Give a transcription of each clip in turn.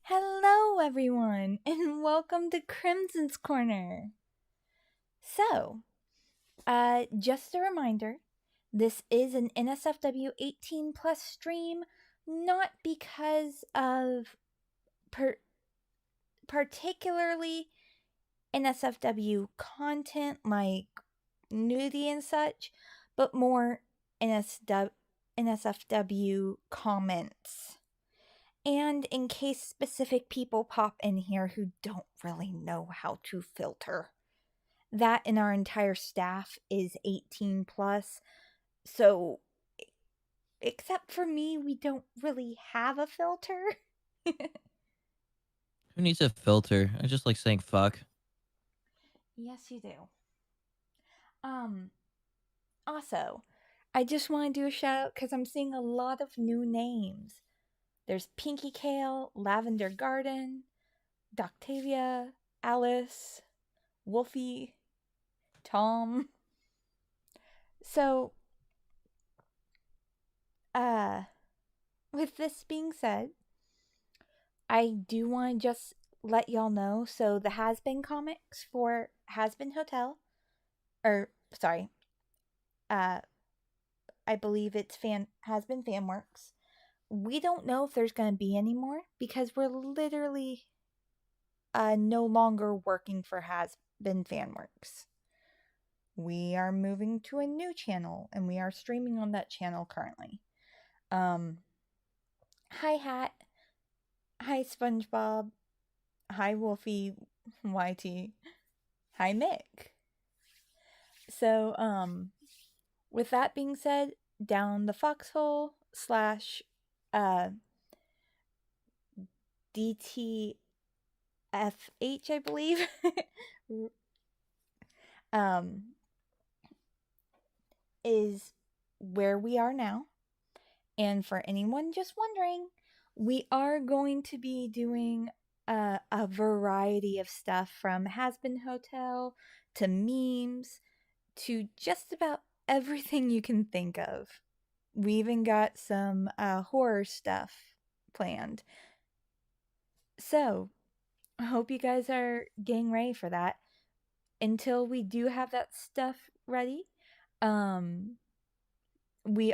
Hello, everyone, and welcome to Crimson's Corner. So, just a reminder, this is an NSFW 18 plus stream, not because of particularly NSFW content like nudity and such, but more NSFW comments. And in case specific people pop in here who don't really know how to filter. That and our entire staff is 18 plus. So, except for me, we don't really have a filter. Who needs a filter? I just like saying fuck. Yes, you do. Also, I just want to do a shout out because I'm seeing a lot of new names. There's Pinky Kale, Lavender Garden, Doctavia, Alice, Wolfie, Tom. So, with this being said, I do want to just let y'all know. So, the Has Been comics for Has Been Hotel, or sorry, I believe it's Has Been Fanworks. We don't know if there's going to be any more because we're literally no longer working for Has Been Fanworks. We are moving to a new channel and we are streaming on that channel currently. Hi Hat, hi SpongeBob, hi Wolfie, YT, hi Mick. So, with that being said, down the foxhole slash DTFH, I believe, is where we are now. And for anyone just wondering, we are going to be doing a variety of stuff from Has Been Hotel to memes to just about everything you can think of. We even got some horror stuff planned. So, I hope you guys are getting ready for that. Until we do have that stuff ready, we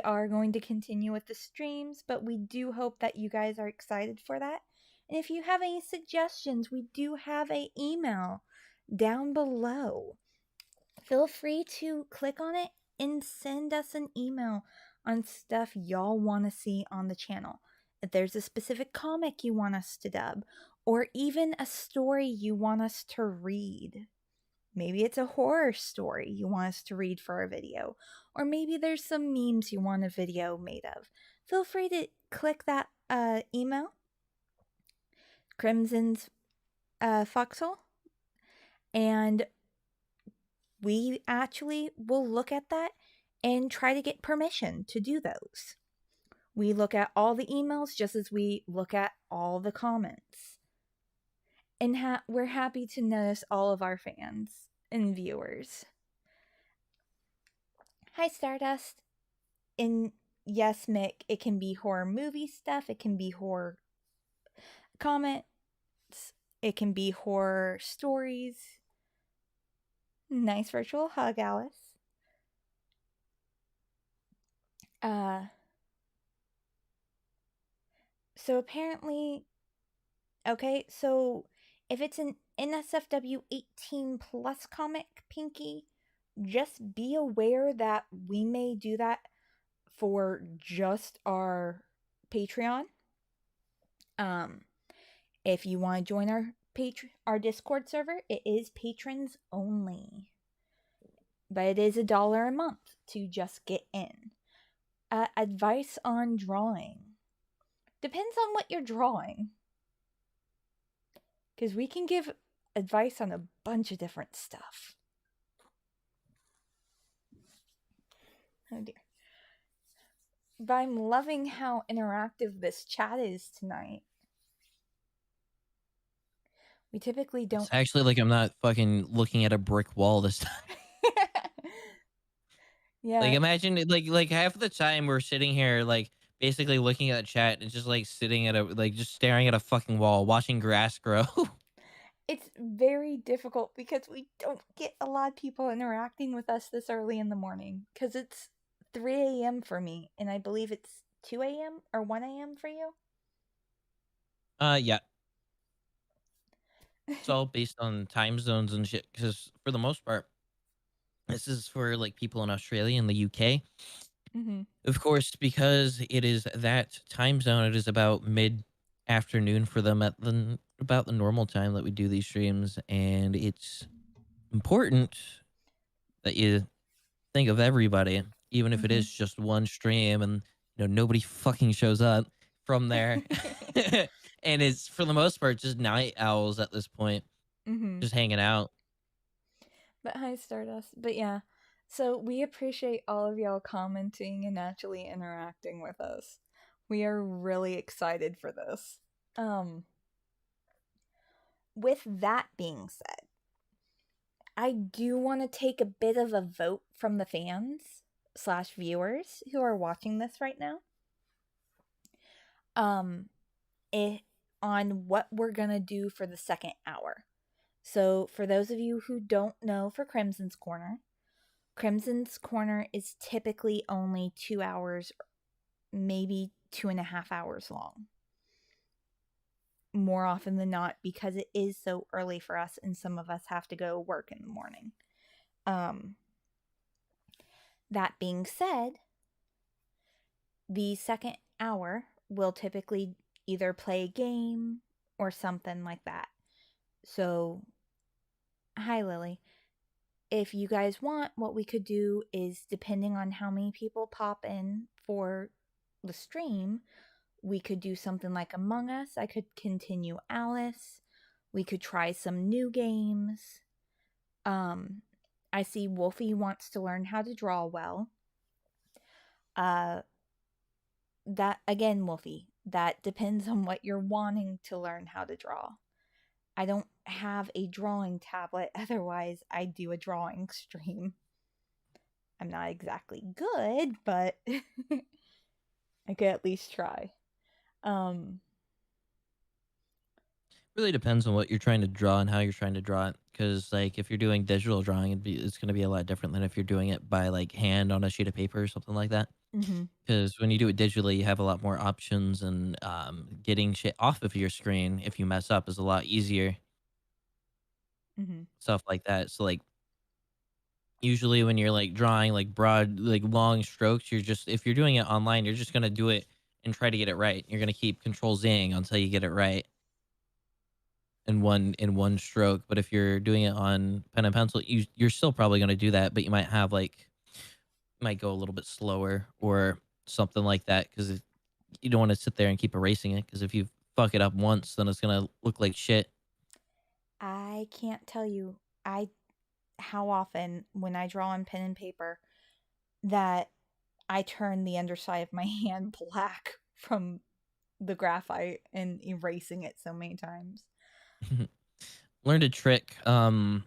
are going to continue with the streams, but we do hope that you guys are excited for that. And if you have any suggestions, we do have an email down below. Feel free to click on it and send us an email on stuff y'all want to see on the channel. If there's a specific comic you want us to dub, or even a story you want us to read. Maybe it's a horror story you want us to read for a video, or maybe there's some memes you want a video made of. Feel free to click that email, Crimson's Foxhole, and we actually will look at that and try to get permission to do those. We look at all the emails just as we look at all the comments. And we're happy to notice all of our fans and viewers. Hi, Stardust. And yes, Mick, it can be horror movie stuff, it can be horror comments, it can be horror stories. Nice virtual hug, Alice. So apparently, okay, so if it's an NSFW 18 plus comic, Pinky, just be aware that we may do that for just our Patreon. If you want to join our Discord server, it is patrons only. But it is $1 a month to just get in. Advice on drawing. Depends on what you're drawing. Because we can give advice on a bunch of different stuff. Oh dear. But I'm loving how interactive this chat is tonight. We typically don't. It's actually like I'm not fucking looking at a brick wall this time. Yeah. Like imagine like half of the time we're sitting here like basically looking at the chat and just like sitting at a like just staring at a fucking wall, watching grass grow. It's very difficult because we don't get a lot of people interacting with us this early in the morning because it's 3 a.m. for me, and I believe it's 2 a.m. or 1 a.m. for you. Yeah, it's all based on time zones and shit. Because for the most part, this is for like people in Australia and the UK. Mm-hmm. Of course, because it is that time zone, it is about mid afternoon for them at about the normal time that we do these streams, and it's important that you think of everybody, even if it Mm-hmm. is just one stream and nobody fucking shows up from there. And it's for the most part just night owls at this point, Mm-hmm. just hanging out. But hi, Stardust. But yeah, so we appreciate all of y'all commenting and actually interacting with us. We are really excited for this. With that being said, I do want to take a bit of a vote from the fans slash viewers who are watching this right now. Um, it, on what we're gonna do for the second hour. So, for those of you who don't know, for Crimson's Corner is typically only 2 hours, maybe 2.5 hours long. More often than not, because it is so early for us, and some of us have to go work in the morning. That being said, the second hour will typically either play a game or something like that. So, hi, Lily. If you guys want, what we could do is, depending on how many people pop in for the stream, we could do something like Among Us. I could continue Alice. We could try some new games. I see Wolfie wants to learn how to draw well. That again, Wolfie, that depends on what you're wanting to learn how to draw. I don't have a drawing tablet, otherwise I'd do a drawing stream. I'm not exactly good, but I could at least try. Really depends on what you're trying to draw and how you're trying to draw it. Because like if you're doing digital drawing, it's going to be a lot different than if you're doing it by like hand on a sheet of paper or something like that. Mm-hmm. Because when you do it digitally, you have a lot more options, and getting shit off of your screen if you mess up is a lot easier. Mm-hmm. Stuff like that. So like usually when you're like drawing like broad, like long strokes, you're just if you're doing it online, you're just gonna do it and try to get it right. You're gonna keep control Zing until you get it right in one stroke. But if you're doing it on pen and pencil, you're still probably gonna do that, but you might have like might go a little bit slower or something like that because you don't want to sit there and keep erasing it because if you fuck it up once, then it's gonna look like shit. I can't tell you how often when I draw on pen and paper that I turn the underside of my hand black from the graphite and erasing it so many times. Learn to trick, or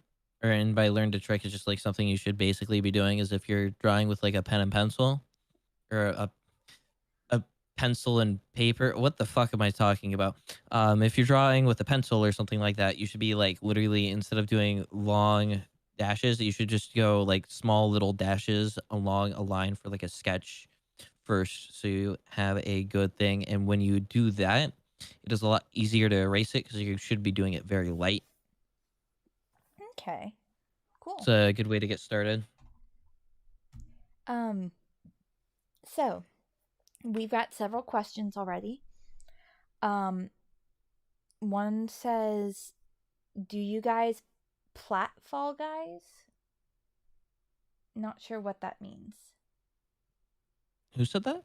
and by learn to trick is just like something you should basically be doing is if you're drawing with like a pen and pencil or a pencil and paper. What the fuck am I talking about? If you're drawing with a pencil or something like that, you should be like literally instead of doing long dashes, you should just go like small little dashes along a line for like a sketch first, so you have a good thing. And when you do that, it is a lot easier to erase it because you should be doing it very light. Okay, It's cool. a good way to get started. Um, so we've got several questions already. One says, "Do you guys plat Fall Guys?" Not sure what that means. Who said that?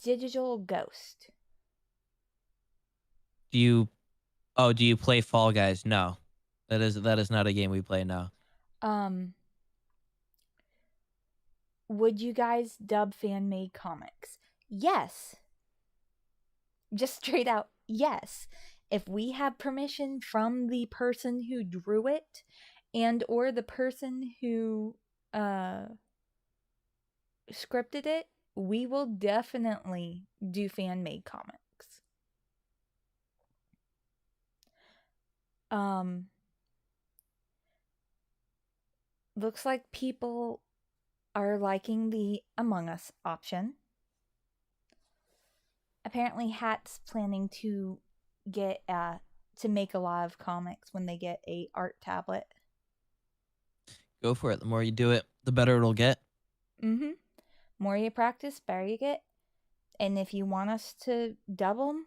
Digital Ghost. Do you do you play Fall Guys? No. That is not a game we play now. Um, would you guys dub fan made comics? Yes. Just straight out, yes. If we have permission from the person who drew it and or the person who scripted it, we will definitely do fan made comics. Um, looks like people are liking the Among Us option. Apparently, Hat's planning to get to make a lot of comics when they get a art tablet. Go for it. The more you do it, the better it'll get. Mm-hmm. More you practice, better you get. And if you want us to dub them,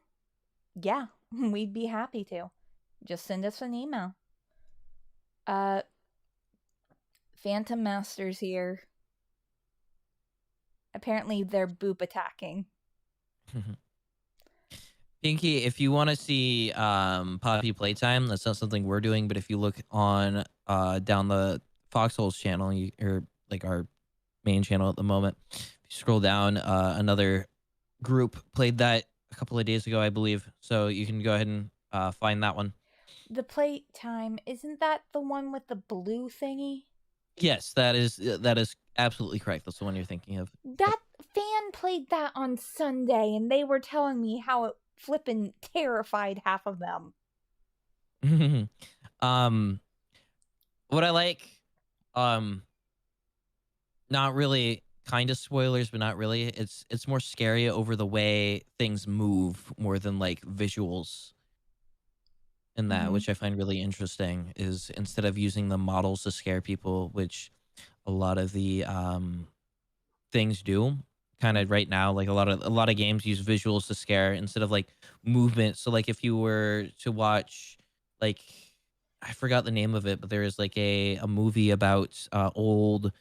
yeah, we'd be happy to. Just send us an email. Phantom Masters here. Apparently, they're boop attacking. Pinky, if you want to see Poppy Playtime, that's not something we're doing, but if you look on down the Foxholes channel, or like our main channel at the moment, if you scroll down, another group played that a couple of days ago, I believe. So you can go ahead and find that one. The playtime, isn't that the one with the blue thingy? Yes, that is absolutely correct. That's the one you're thinking of. Yep. That fan played that on Sunday, and they were telling me how it flippin' terrified half of them. um, what I like, um, not really, kind of spoilers, but not really. It's more scary over the way things move more than like visuals in that, Mm-hmm. which I find really interesting. Is instead of using the models to scare people, which a lot of the things do kind of right now, like a lot of games use visuals to scare instead of like movement. So like if you were to watch, like, I forgot the name of it, but there is like a movie about old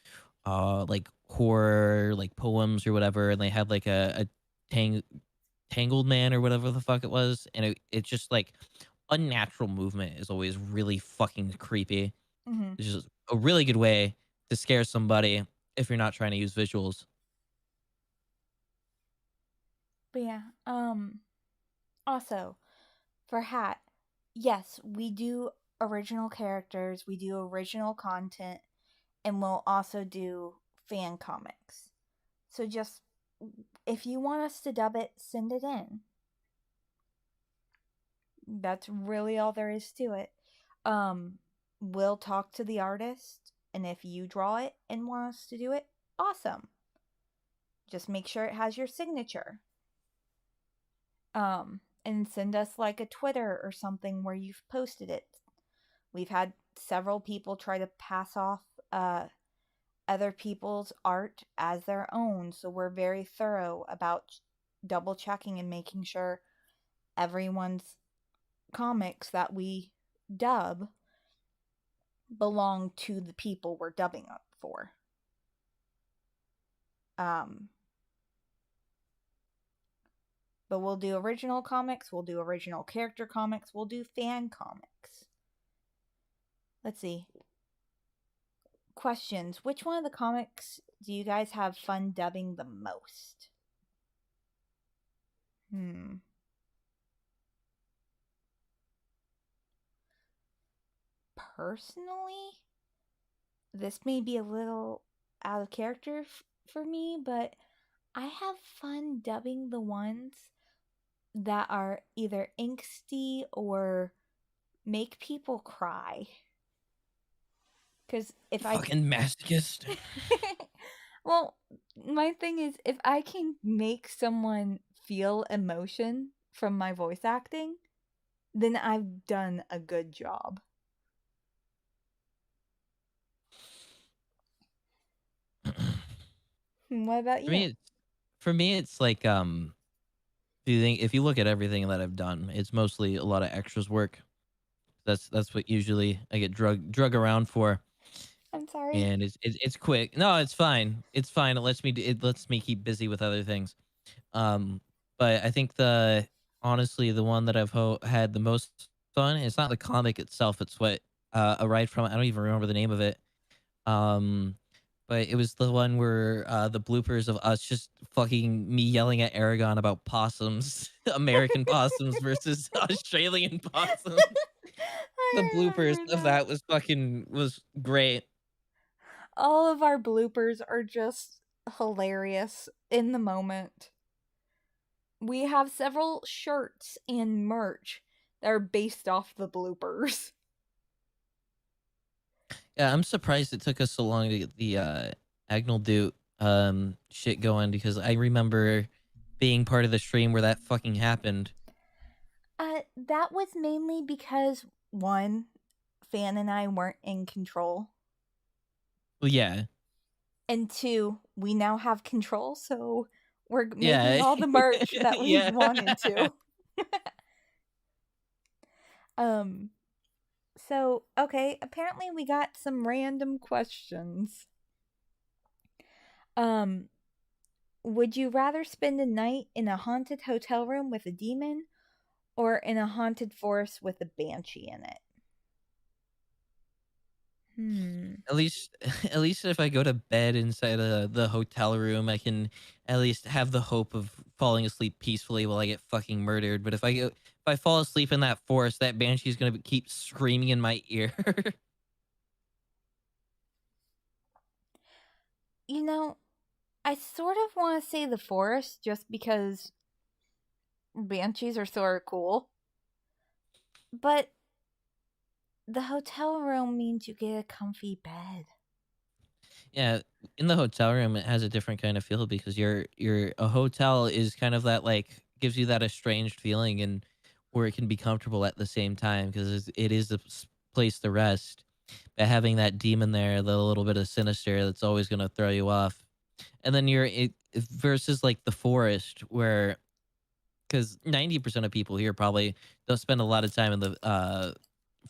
like horror like poems or whatever, and they had like a tang- tangled man or whatever the fuck it was, and it just like unnatural movement is always really fucking creepy. Mm-hmm. It's just a really good way to scare somebody if you're not trying to use visuals. But yeah, also, for Hat, yes, we do original characters, we do original content, and we'll also do fan comics. So just, if you want us to dub it, send it in. That's really all there is to it. We'll talk to the artist, and if you draw it and want us to do it, awesome. Just make sure it has your signature. And send us like a Twitter or something where you've posted it. We've had several people try to pass off other people's art as their own, so we're very thorough about double checking and making sure everyone's comics that we dub belong to the people we're dubbing up for. But we'll do original comics, we'll do original character comics, we'll do fan comics. Let's see. Questions. Which one of the comics do you guys have fun dubbing the most? Personally, this may be a little out of character for me, but I have fun dubbing the ones that are either angsty or make people cry. Because if I. Fucking masochist. Well, my thing is, if I can make someone feel emotion from my voice acting, then I've done a good job. What about For you? me, it's like do you think if you look at everything that I've done, it's mostly a lot of extras work. That's what usually I get drug around for, I'm sorry. and it's quick. No, it's fine. It's fine. It lets me keep busy with other things. Um, but I think honestly the one that I've had the most fun. It's not the comic itself. It's what arrived from. I don't even remember the name of it. Um, but it was the one where the bloopers of us just fucking me yelling at Aragon about possums, American possums versus Australian possums. The I bloopers remember of that. that was great. All of our bloopers are just hilarious in the moment. We have several shirts and merch that are based off the bloopers. Yeah, I'm surprised it took us so long to get the Agnel Dude shit going because I remember being part of the stream where that fucking happened. That was mainly because one, Fan and I weren't in control, Well, yeah. and two, we now have control, so we're making Yeah. all the merch that we've Yeah. wanted to. um so okay, apparently we got some random questions. Um would you rather spend a night in a haunted hotel room with a demon or in a haunted forest with a banshee in it? Hmm. At least at least if I go to bed inside the hotel room, I can at least have the hope of falling asleep peacefully while I get fucking murdered. But if I fall asleep in that forest, that banshee's gonna keep screaming in my ear. You know, I sort of want to say the forest just because banshees are sort of cool. But the hotel room means you get a comfy bed. Yeah, in the hotel room, it has a different kind of feel because you're a hotel is kind of that like gives you that estranged feeling and where it can be comfortable at the same time because it is a place to rest. But having that demon there, the little bit of sinister, that's always going to throw you off. And then versus like the forest where because 90% of people here probably don't spend a lot of time in the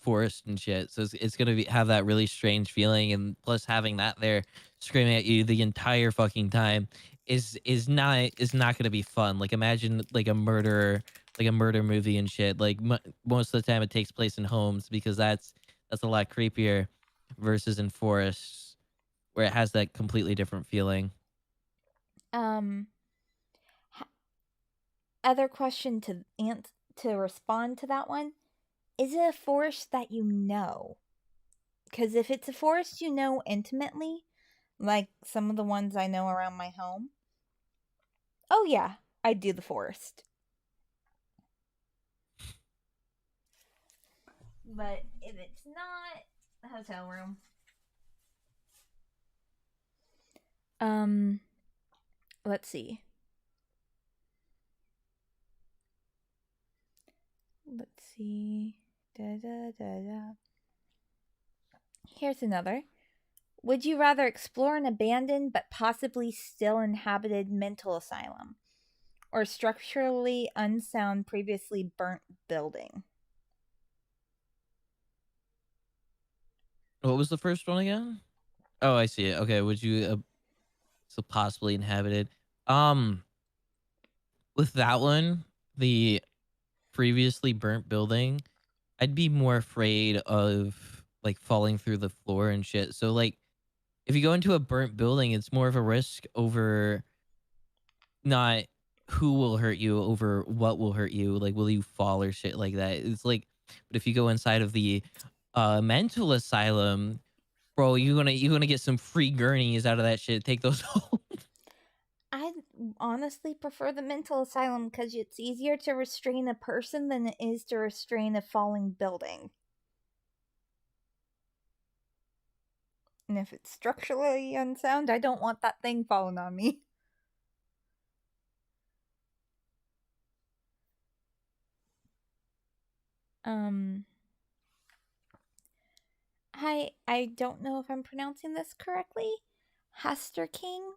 forest and shit. So it's gonna have that really strange feeling, and plus having that there screaming at you the entire fucking time is not gonna be fun. Like imagine like a murder movie and shit. Like most of the time it takes place in homes because that's a lot creepier versus in forests where it has that completely different feeling. Um, Other question to respond to that one: is it a forest that you know? Because if it's a forest you know intimately, like some of the ones I know around my home, oh yeah, I'd do the forest. But if it's not a hotel room, um, let's see. Let's see. Da da da da. Here's another. Would you rather explore an abandoned but possibly still inhabited mental asylum or structurally unsound previously burnt building? What was the first one again? Oh, I see it. Okay, would you so possibly inhabited? Um, with that one, the previously burnt building, I'd be more afraid of like falling through the floor and shit. So like if you go into a burnt building, it's more of a risk over not who will hurt you over what will hurt you. Like will you fall or shit like that? It's like but if you go inside of the mental asylum, bro, you gonna get some free gurneys out of that shit. Take those home. I honestly prefer the mental asylum because it's easier to restrain a person than it is to restrain a falling building. And if it's structurally unsound, I don't want that thing falling on me. Um, Hi, I don't know if I'm pronouncing this correctly. Haster King?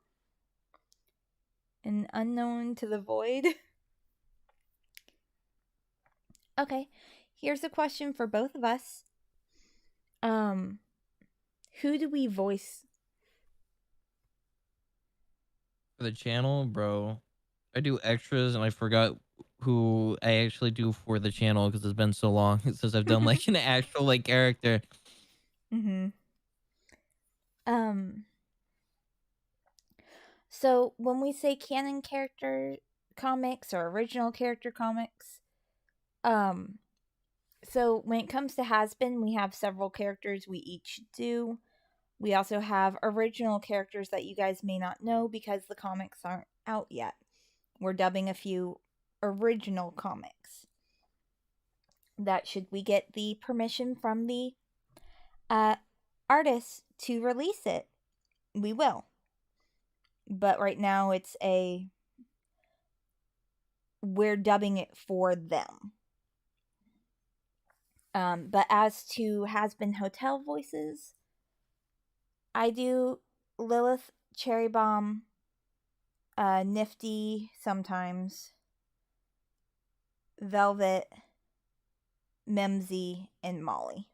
An unknown to the void? Okay, here's a question for both of us. Um, who do we voice? For the channel, bro. I do extras and I forgot who I actually do for the channel because it's been so long since I've done like an actual like character. Mm-hmm. Um, so when we say canon character comics or original character comics, um, so when it comes to Has Been, we have several characters we each do. We also have original characters that you guys may not know because the comics aren't out yet. We're dubbing a few original comics that, should we get the permission from the artists to release it, we will. But right now we're dubbing it for them. But as to Has Been Hotel voices, I do Lilith, Cherry Bomb, Nifty sometimes, Velvet, Memsy, and Molly.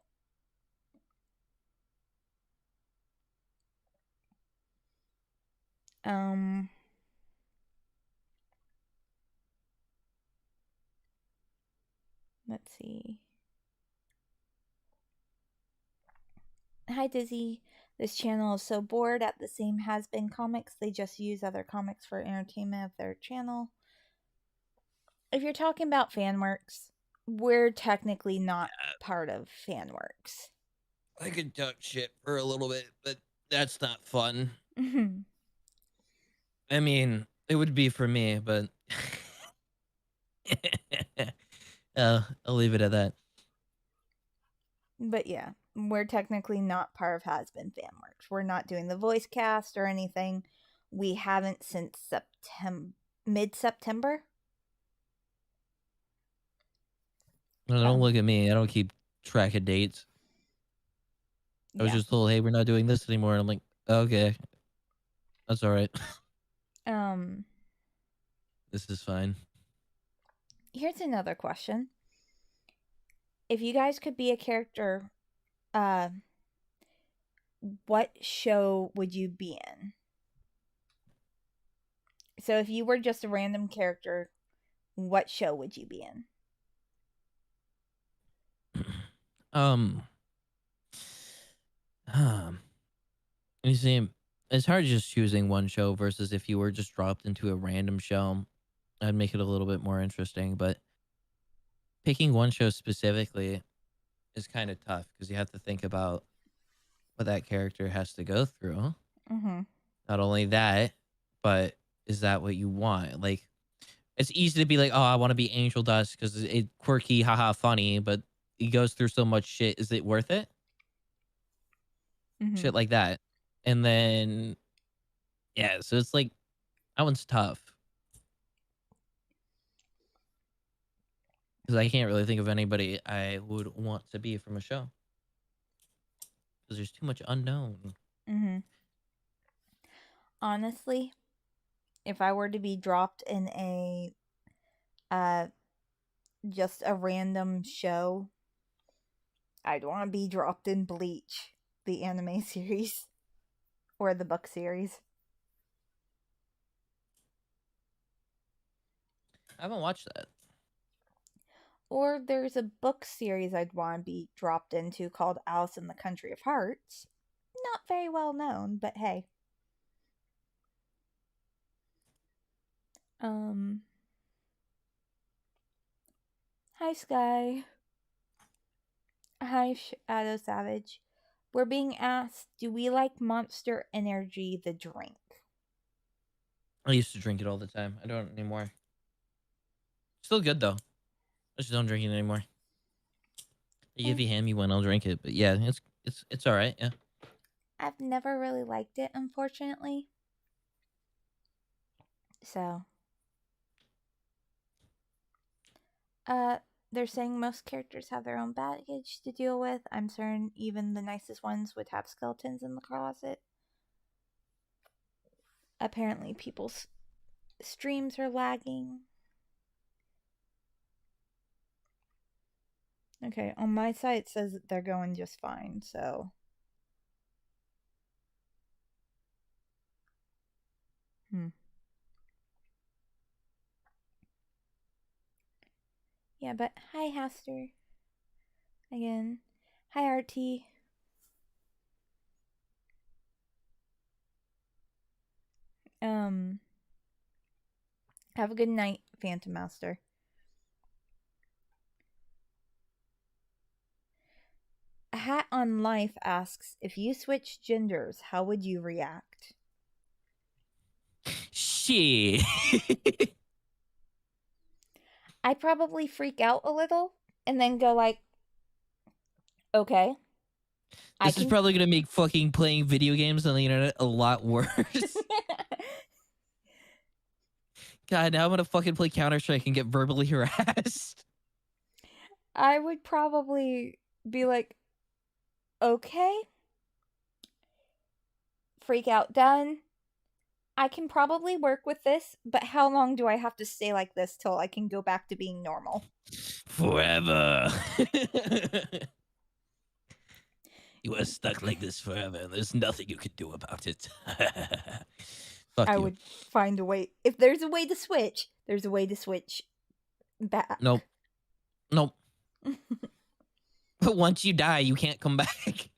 Let's see. Hi Dizzy. This channel is so bored at the same Has Been comics. They just use other comics for entertainment of their channel. If you're talking about Fanworks, we're technically not part of Fanworks. I could talk shit for a little bit, but that's not fun. I mean, it would be for me, but I'll leave it at that. But yeah, we're technically not part of Has Been Fanworks. We're not doing the voice cast or anything. We haven't since mid-September. No, don't look at me. I don't keep track of dates. I was just told, hey, we're not doing this anymore. And I'm like, okay. That's all right. This is fine. Here's another question. If you guys could be a character, what show would you be in? So if you were just a random character, what show would you be in? You see, it's hard just choosing one show versus if you were just dropped into a random show. I'd make it a little bit more interesting, but picking one show specifically is kind of tough because you have to think about what that character has to go through. Not only that, but is that what you want? Like, it's easy to be like, oh, I want to be Angel Dust because it's quirky, haha, funny, but he goes through so much shit. Is it worth it? Shit like that. And then, yeah, so it's like, that one's tough. Because I can't really think of anybody I would want to be from a show. Because there's too much unknown. Honestly, if I were to be dropped in a just a random show, I'd want to be dropped in Bleach, the anime series or the book series. I haven't watched that. Or there's a book series I'd want to be dropped into called Alice in the Country of Hearts. Not very well known, but hey. Hi Sky. Hi Shadow Savage. We're being asked, do we like Monster Energy, the drink? I used to drink it all the time. I don't anymore. Still good though. I just don't drink it anymore. If you hand me one, I'll drink it. But yeah, it's all right. Yeah. I've never really liked it, unfortunately. So, they're saying most characters have their own baggage to deal with. I'm certain even the nicest ones would have skeletons in the closet. Apparently, people's streams are lagging. Okay, on my site it says that they're going just fine, so. Yeah, but hi, Haster. Again. Hi, RT. Have a good night, Phantom Master. A hat on on Life asks, if you switch genders, how would you react? Shit. I'd probably freak out a little and then go like, okay, I This is can. probably gonna make fucking playing video games on the internet a lot worse. God, now I'm gonna fucking play Counter-Strike and get verbally harassed. I would probably be like, okay, freak out done. I can probably work with this, but how long do I have to stay like this till I can go back to being normal? Forever. You are stuck like this forever, and there's nothing you can do about it. Fuck I you. would find a way. If there's a way to switch, there's a way to switch back. Nope. Nope. But once you die, you can't come back.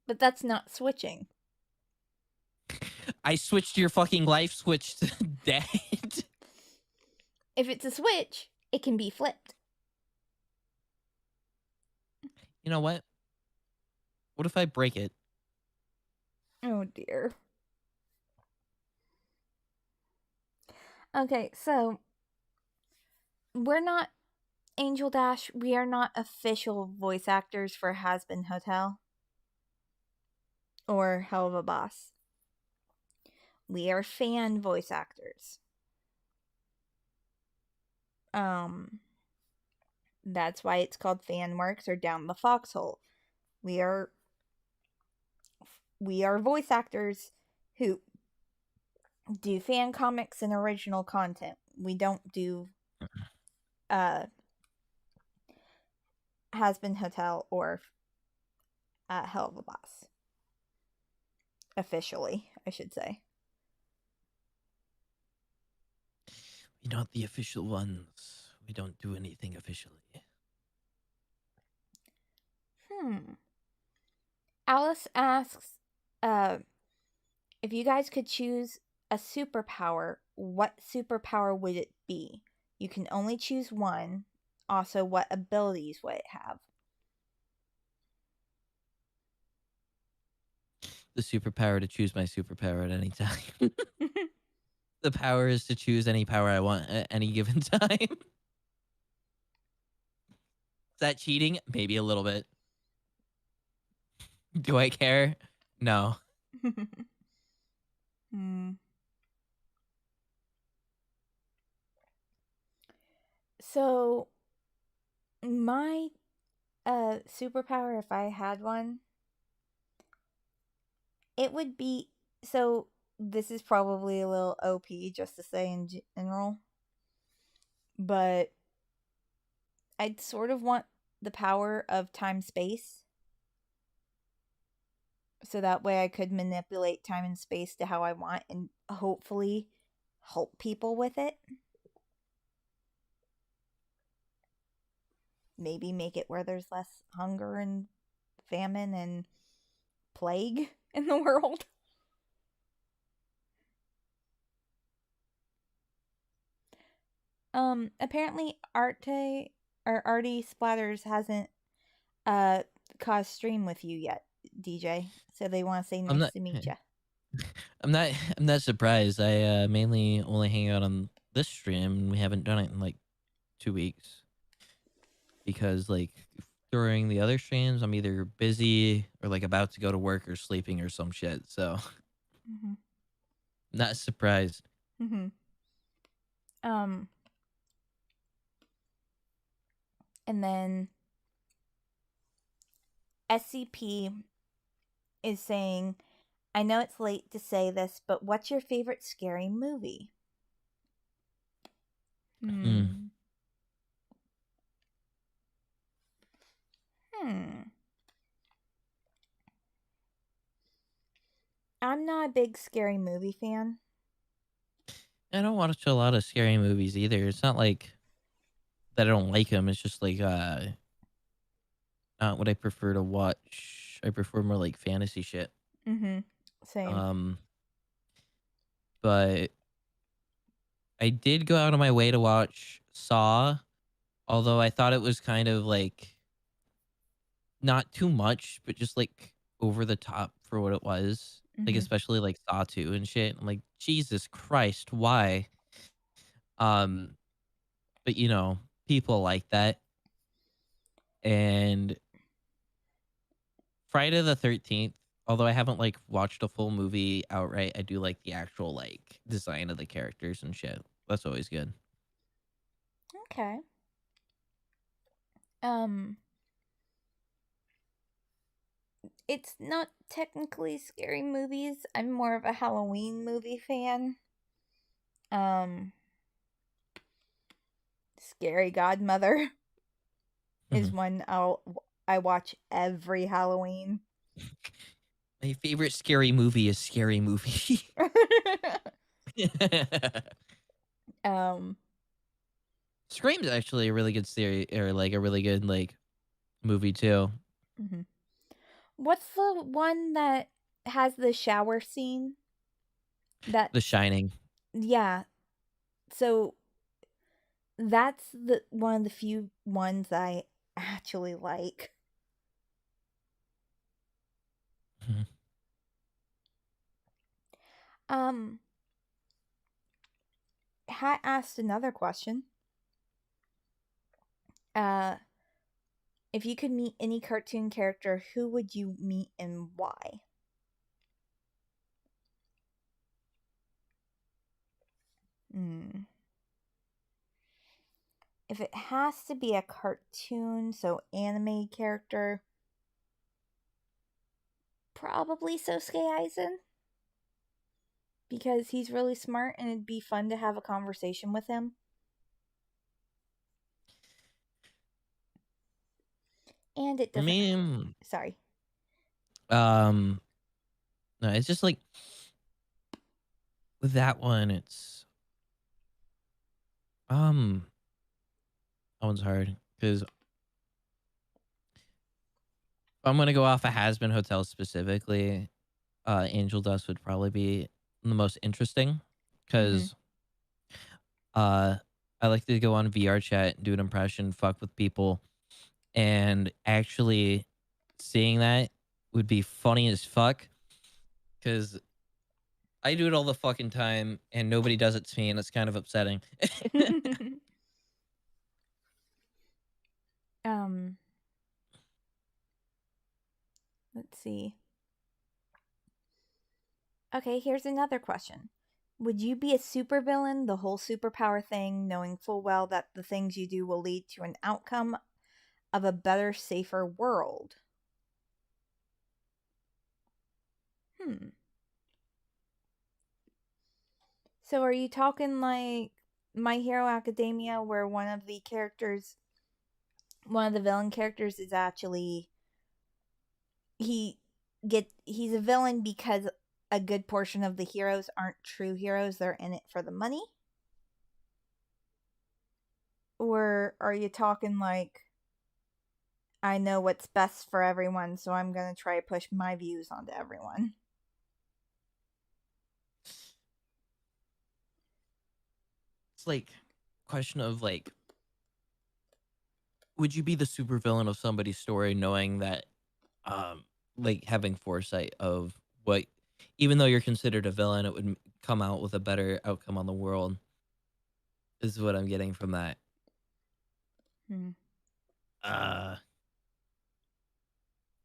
But that's not switching. I switched your fucking life switch to dead. If it's a switch, it can be flipped. You know what? What if I break it? Oh dear. Okay, so we're not Angel Dash. We are not official voice actors for Has Been Hotel or Hell of a Boss. We are fan voice actors. That's why it's called Fanworks or Down the Foxhole. We are voice actors who do fan comics and original content. We don't do Has Been Hotel or Hell of a Boss. Officially, I should say. We're not the official ones. We don't do anything officially. Alice asks, if you guys could choose a superpower, what superpower would it be? You can only choose one. Also, what abilities would it have? The superpower to choose my superpower at any time. The power is to choose any power I want at any given time. Is that cheating? Maybe a little bit. Do I care? No. So, my superpower, if I had one, it would be, so this is probably a little OP just to say in general, but I'd sort of want the power of time space, so that way I could manipulate time and space to how I want and hopefully help people with it. Maybe make it where there's less hunger and famine and plague in the world. Apparently Artie Splatters hasn't caused stream with you yet, DJ. So they want to say nice to meet you. I'm not surprised. I mainly only hang out on this stream. We haven't done it in like 2 weeks. Because like during the other streams, I'm either busy or like about to go to work or sleeping or some shit. So not surprised. And then SCP is saying, I know it's late to say this, but what's your favorite scary movie? I'm not a big scary movie fan. I don't watch a lot of scary movies either. It's not like that I don't like them. It's just like not what I prefer to watch. I prefer more like fantasy shit. Same. But I did go out of my way to watch Saw, although I thought it was kind of like not too much, but just like over the top for what it was. Like Mhm. especially like Saw 2 and shit. I'm like, Jesus Christ, why? Um, but people like that. And Friday the 13th, although I haven't like watched a full movie outright, I do like the actual like design of the characters and shit. That's always good. Okay. Um it's not technically scary movies. I'm more of a Halloween movie fan. Um Scary Godmother is Mhm. one I watch every Halloween. My favorite scary movie is Scary Movie. um Scream's actually a really good series or like a really good like movie too. mhm. What's the one that has the shower scene? That The Shining. yeah. So that's the one of the few ones I actually like. Mhm. Um Hat asked another question. Uh if you could meet any cartoon character, who would you meet and why? Hmm. If it has to be a cartoon, so anime character, probably Sosuke Aizen because he's really smart and it'd be fun to have a conversation with him. And it For doesn't. me, Sorry. um, no, it's just like with that one, it's um, that one's hard because I'm gonna go off a Has Been Hotel specifically. Angel Dust would probably be the most interesting Mm-hmm. because uh, I like to go on VR chat and do an impression, fuck with people, and actually seeing that would be funny as fuck because I do it all the fucking time and nobody does it to me, and it's kind of upsetting. um, let's see. Okay, here's another question. Would you be a supervillain, the whole superpower thing, knowing full well that the things you do will lead to an outcome of a better, safer world? Hmm. So are you talking like My Hero Academia, where one of the villain characters is actually he he's a villain because a good portion of the heroes aren't true heroes, they're in it for the money? Or are you talking like I know what's best for everyone, so I'm going to try to push my views onto everyone? It's like question of like, would you be the supervillain of somebody's story knowing that like having foresight of what, even though you're considered a villain, it would come out with a better outcome on the world is what I'm getting from that. Hmm. uh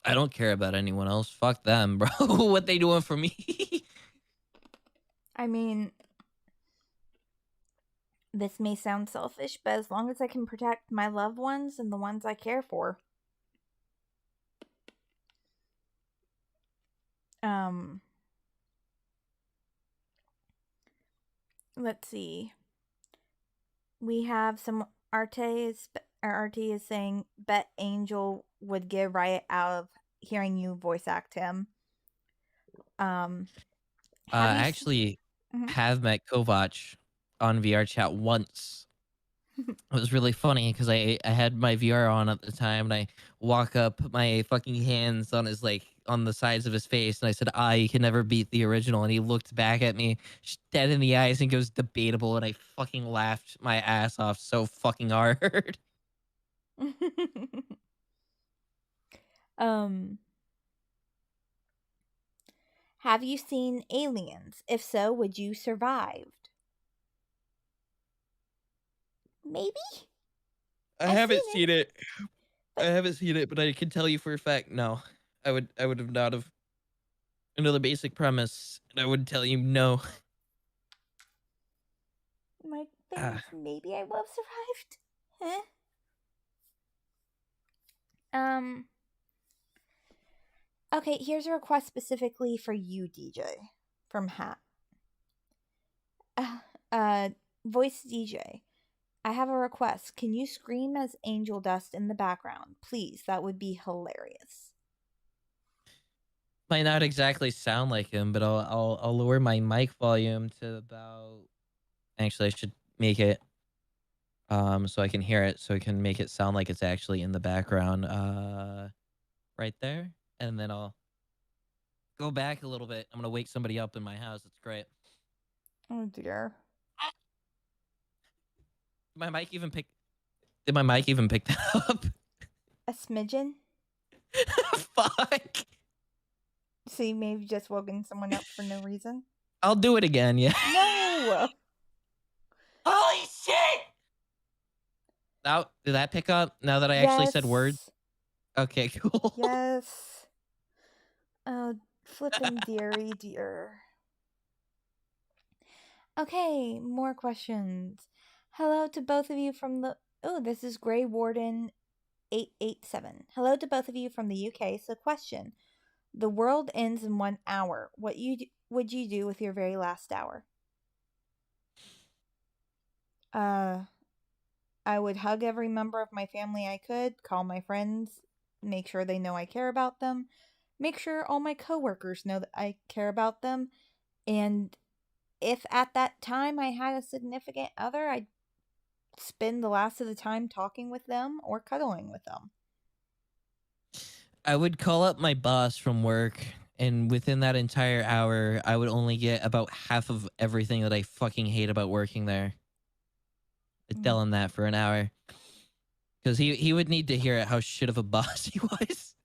I don't care about anyone else. Fuck them, bro. What they doing for me? I mean, this may sound selfish, but as long as I can protect my loved ones and the ones I care for. Um, let's see. We have some Arte is saying bet Angel would get right out of hearing you voice act him. Um, have I you? actually Mhm. have met Kovac on VR chat once. It was really funny because I had my VR on at the time, and I walk up, put my fucking hands on his like on the sides of his face, and I said, "Ah, you can never beat the original." And he looked back at me, dead in the eyes, and goes, "Debatable." And I fucking laughed my ass off so fucking hard. Um, have you seen aliens? If so, would you survive? Maybe? I I've haven't seen seen it. it. I But haven't seen it, but I can tell you for a fact, no. I would have not have. I know the basic premise, and I would tell you no. my thing Ah, is, maybe I will have survived. Huh? Um, okay, here's a request specifically for you, DJ, from Hat. Uh, uh, voice DJ. I have a request. Can you scream as Angel Dust in the background? Please, that would be hilarious. might not exactly sound like him, but I'll lower my mic volume to about. Actually, I should make it so I can hear it, so I can make it sound like it's actually in the background right there, and then I'll go back a little bit. I'm gonna wake somebody up in my house. It's great. Oh dear. My mic even pick. Did my mic even pick that up? A smidgen? Fuck. So you may have just woken someone up for no reason? I'll do it again. Yeah. No! Holy shit! Now, did that pick up? Now that I actually said words. Yes. Okay, cool. Yes. Oh, flippin' dearie dear. Okay, more questions. Hello to both of you from the. Oh, this is Grey Warden 887. Hello to both of you from the UK. So, question: the world ends in 1 hour. Would you do with your very last hour? I would hug every member of my family I could, call my friends, make sure they know I care about them, make sure all my coworkers know that I care about them, and if at that time I had a significant other, I'd spend the last of the time talking with them or cuddling with them. I would call up my boss from work, and within that entire hour, I would only get about half of everything that I fucking hate about working there. I'd Mm. tell him that for an hour. Because he would need to hear how shit of a boss he was.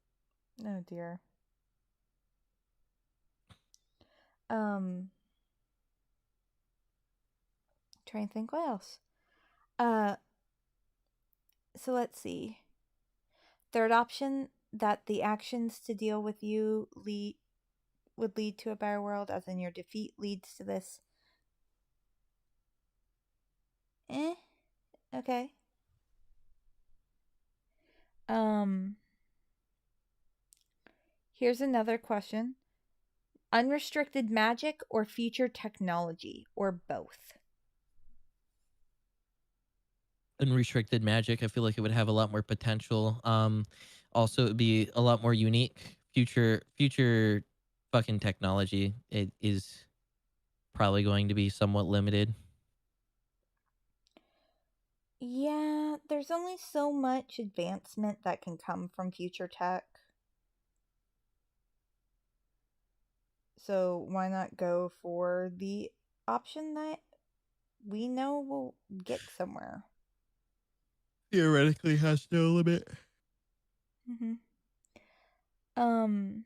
Oh dear. Um, trying to think what else. Uh, so let's see. Third option, that the actions to deal with you would lead to a better world, as in your defeat leads to this. Okay. Um, here's another question. Unrestricted magic or future technology, or both? Unrestricted magic, I feel like it would have a lot more potential. Also, it'd be a lot more unique. Future fucking technology, it is probably going to be somewhat limited. Yeah, there's only so much advancement that can come from future tech. So why not go for the option that we know will get somewhere? Theoretically has no limit. Mm-hmm. Um,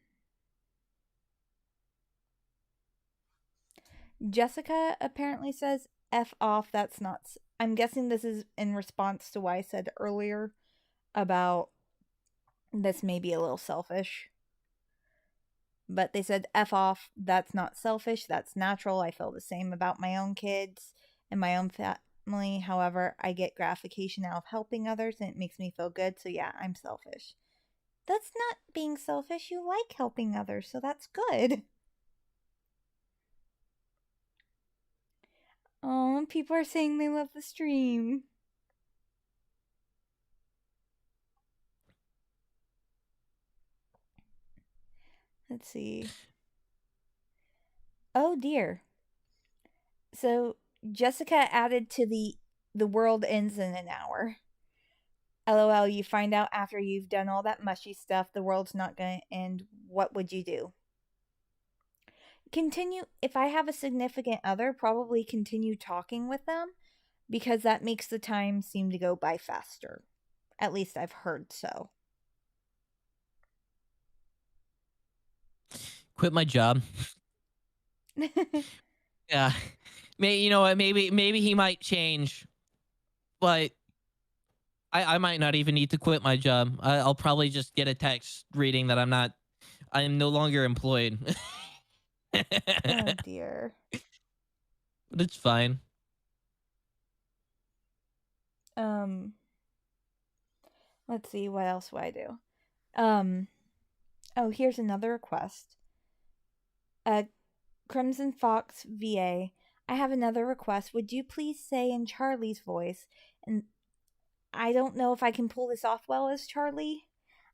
Jessica apparently says, F off, that's not. I'm guessing this is in response to what I said earlier about this may be a little selfish. But they said, F off, that's not selfish, that's natural. I feel the same about my own kids and my own family. However, I get gratification out of helping others and it makes me feel good. So, yeah, I'm selfish. That's not being selfish. You like helping others, so that's good. Oh, people are saying they love the stream. Let's see. Oh dear. So Jessica added to the world ends in an hour. LOL, you find out after you've done all that mushy stuff the world's not going to end. What would you do? Continue. If I have a significant other, probably continue talking with them because that makes the time seem to go by faster. At least I've heard so. quit my job. Yeah. You know what? Maybe he might change, but I might not even need to quit my job. I'll probably just get a text reading that I am no longer employed. Oh But dear. it's fine. Um, let's see, what else would I do? Um, oh, here's another request. Crimson Fox VA. I have another request. Would you please say in Charlie's voice, and I don't know if I can pull this off well as Charlie.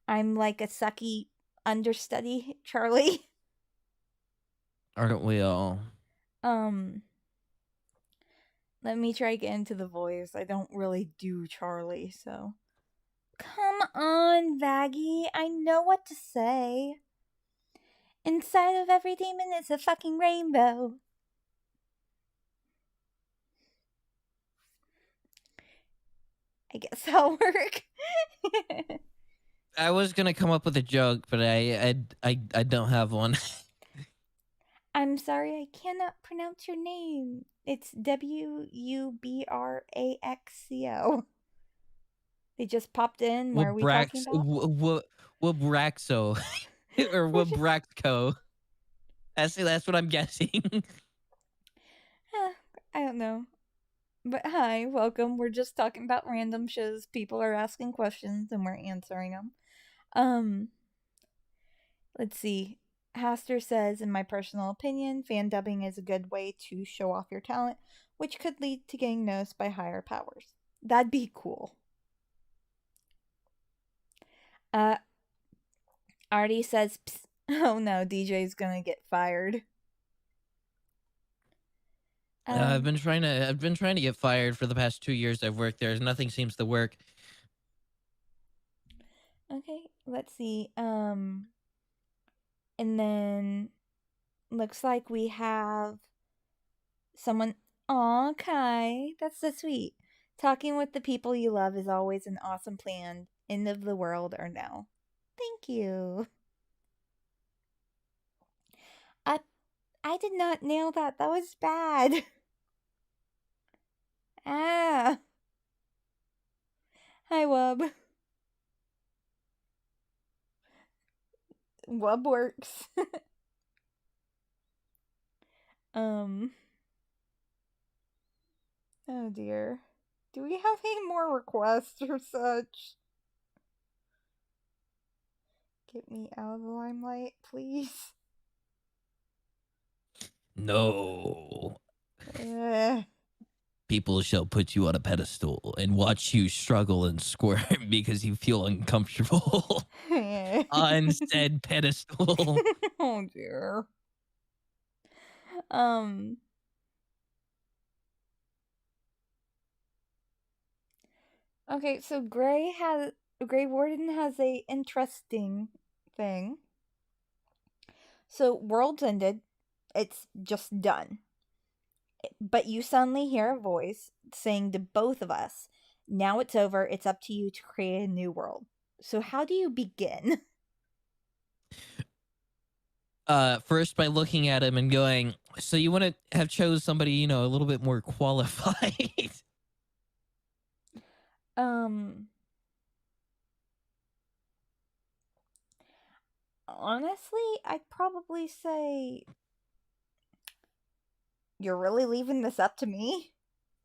I'm like a sucky understudy Charlie. Aren't we all? Um, let me try get into the voice. I don't really do Charlie, so. Come on, Vaggie. I know what to say. Inside of every demon is a fucking rainbow. I guess that'll work. I was gonna come up with a joke, but I don't have one. I'm sorry, I cannot pronounce your name. It's Wubraxco. They just popped in. What are we talking about? Wubraxo or We're just, Wubraxco. That's what I'm guessing. I don't know. But hi, welcome. We're just talking about random shows. People are asking questions and we're answering them. Um, let's see. Haster says, in my personal opinion, fan dubbing is a good way to show off your talent, which could lead to getting noticed by higher powers. That'd be cool. Artie says, psst. Oh no, DJ's gonna get fired. I've been trying to get fired for the past 2 years I've worked there. Nothing seems to work. Okay, let's see. And then looks like we have someone. Aw, Kai, that's so sweet. Talking with the people you love is always an awesome plan. End of the world or no. Thank you. I I did not nail that. That was bad. Ah. Hi, Wub. Wub works. um. Oh dear. Do we have any more requests or such? Get me out of the limelight, please. No. Uh, People shall put you on a pedestal and watch you struggle and squirm because you feel uncomfortable on said pedestal. oh dear. Um. Okay, so Gray Warden has a interesting thing. So world's ended. It's just done. But you suddenly hear a voice saying to both of us, now it's over, it's up to you to create a new world. So how do you begin? First by looking at him and going, so you want to have chose somebody, a little bit more qualified. Honestly, I'd probably say you're really leaving this up to me?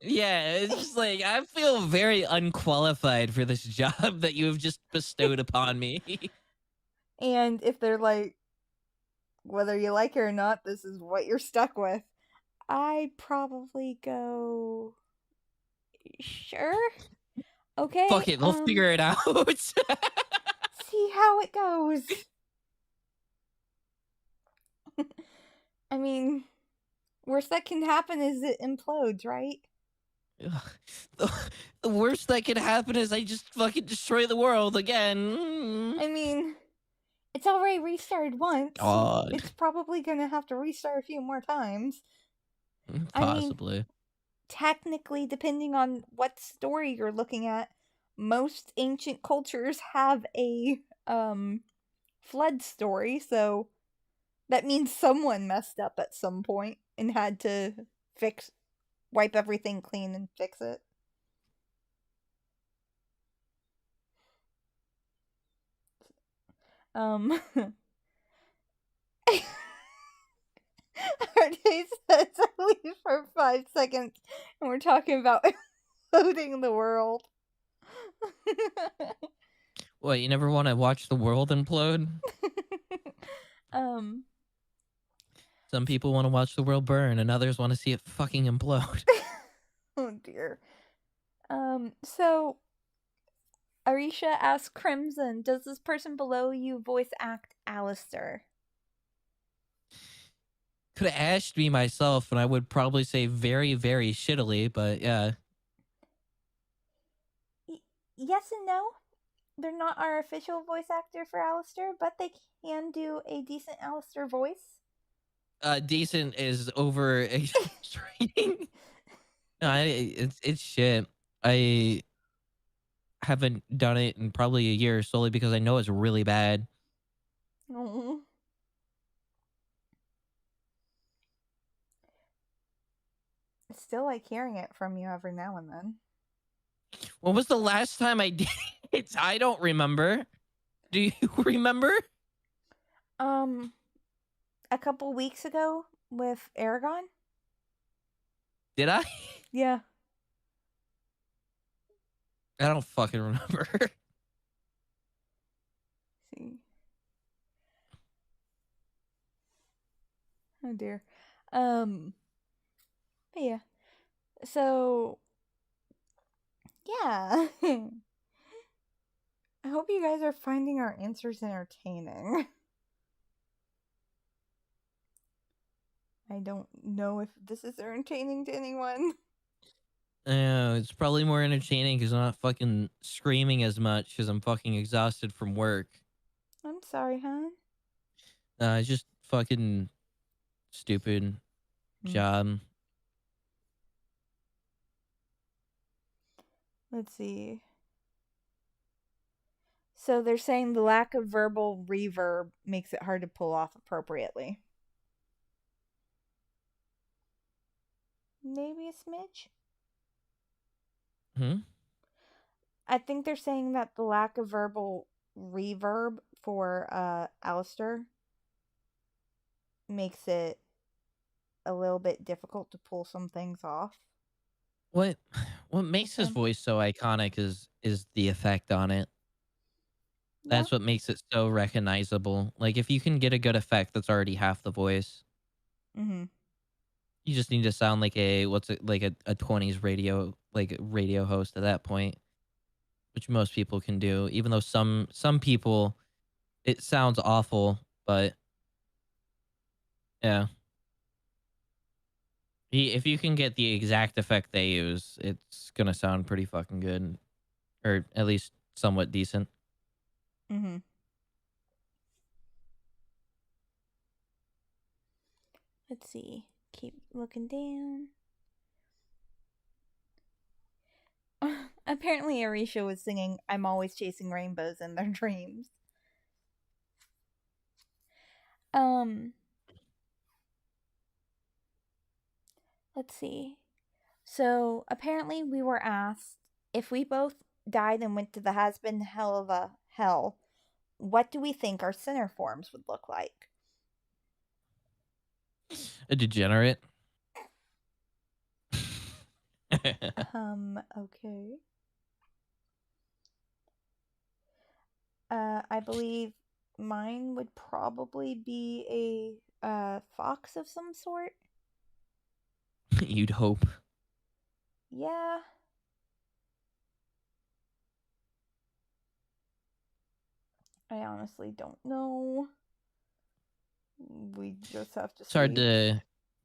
Yeah, it's just like I feel very unqualified for this job that you have just bestowed upon me. And if they're like, whether you like it or not, this is what you're stuck with, I'd probably go, sure, okay, Fuck it, they'll figure it out. see how it goes. I mean, worst that can happen is it implodes, right? The worst that could happen is I just fucking destroy the world again. I mean, it's already restarted once. God. It's probably gonna have to restart a few more times. Possibly. I mean, technically, depending on what story you're looking at, most ancient cultures have a flood story, so That means someone messed up at some point and had to wipe everything clean and fix it. Um, our day says only for 5 seconds, and we're talking about imploding the world. What, you never want to watch the world implode? um, Some people want to watch the world burn, and others want to see it fucking implode. oh dear. So Arisha asks Crimson, does this person below you voice act Alistair? Could have asked me myself, and I would probably say very, very shittily, but yeah. Yes and no. They're not our official voice actor for Alistair, but they can do a decent Alistair voice. Decent is over exaggerating. No, it's shit. I haven't done it in probably a year solely because I know it's really bad. Oh. I still like hearing it from you every now and then. When was the last time I did it? I don't remember. Do you remember? A couple weeks ago with Aragon. Did I? Yeah. I don't fucking remember. See. Oh dear. But yeah. So yeah. I hope you guys are finding our answers entertaining. I don't know if this is entertaining to anyone. It's probably more entertaining because I'm not fucking screaming as much because I'm fucking exhausted from work. I'm sorry, hon. It's just fucking stupid job. Let's see. So they're saying the lack of verbal reverb makes it hard to pull off appropriately. Maybe a smidge? I think they're saying that the lack of verbal reverb for Alistair makes it a little bit difficult to pull some things off. What makes his voice so iconic is the effect on it. Yeah. That's what makes it so recognizable. Like if you can get a good effect, that's already half the voice. Mm-hmm. You just need to sound like a like a 20s radio host at that point, which most people can do. Even though some people it sounds awful, but yeah. If you can get the exact effect they use, it's gonna sound pretty fucking good, or at least somewhat decent. Mm-hmm. Let's see. Keep looking down. Apparently, Arisha was singing I'm Always Chasing Rainbows in Their Dreams. Let's see. So, apparently, we were asked if we both died and went to the has been hell of a hell, what do we think our sinner forms would look like? A degenerate. Okay. I believe mine would probably be a fox of some sort. You'd hope. Yeah. I honestly don't know. We just have to see. It's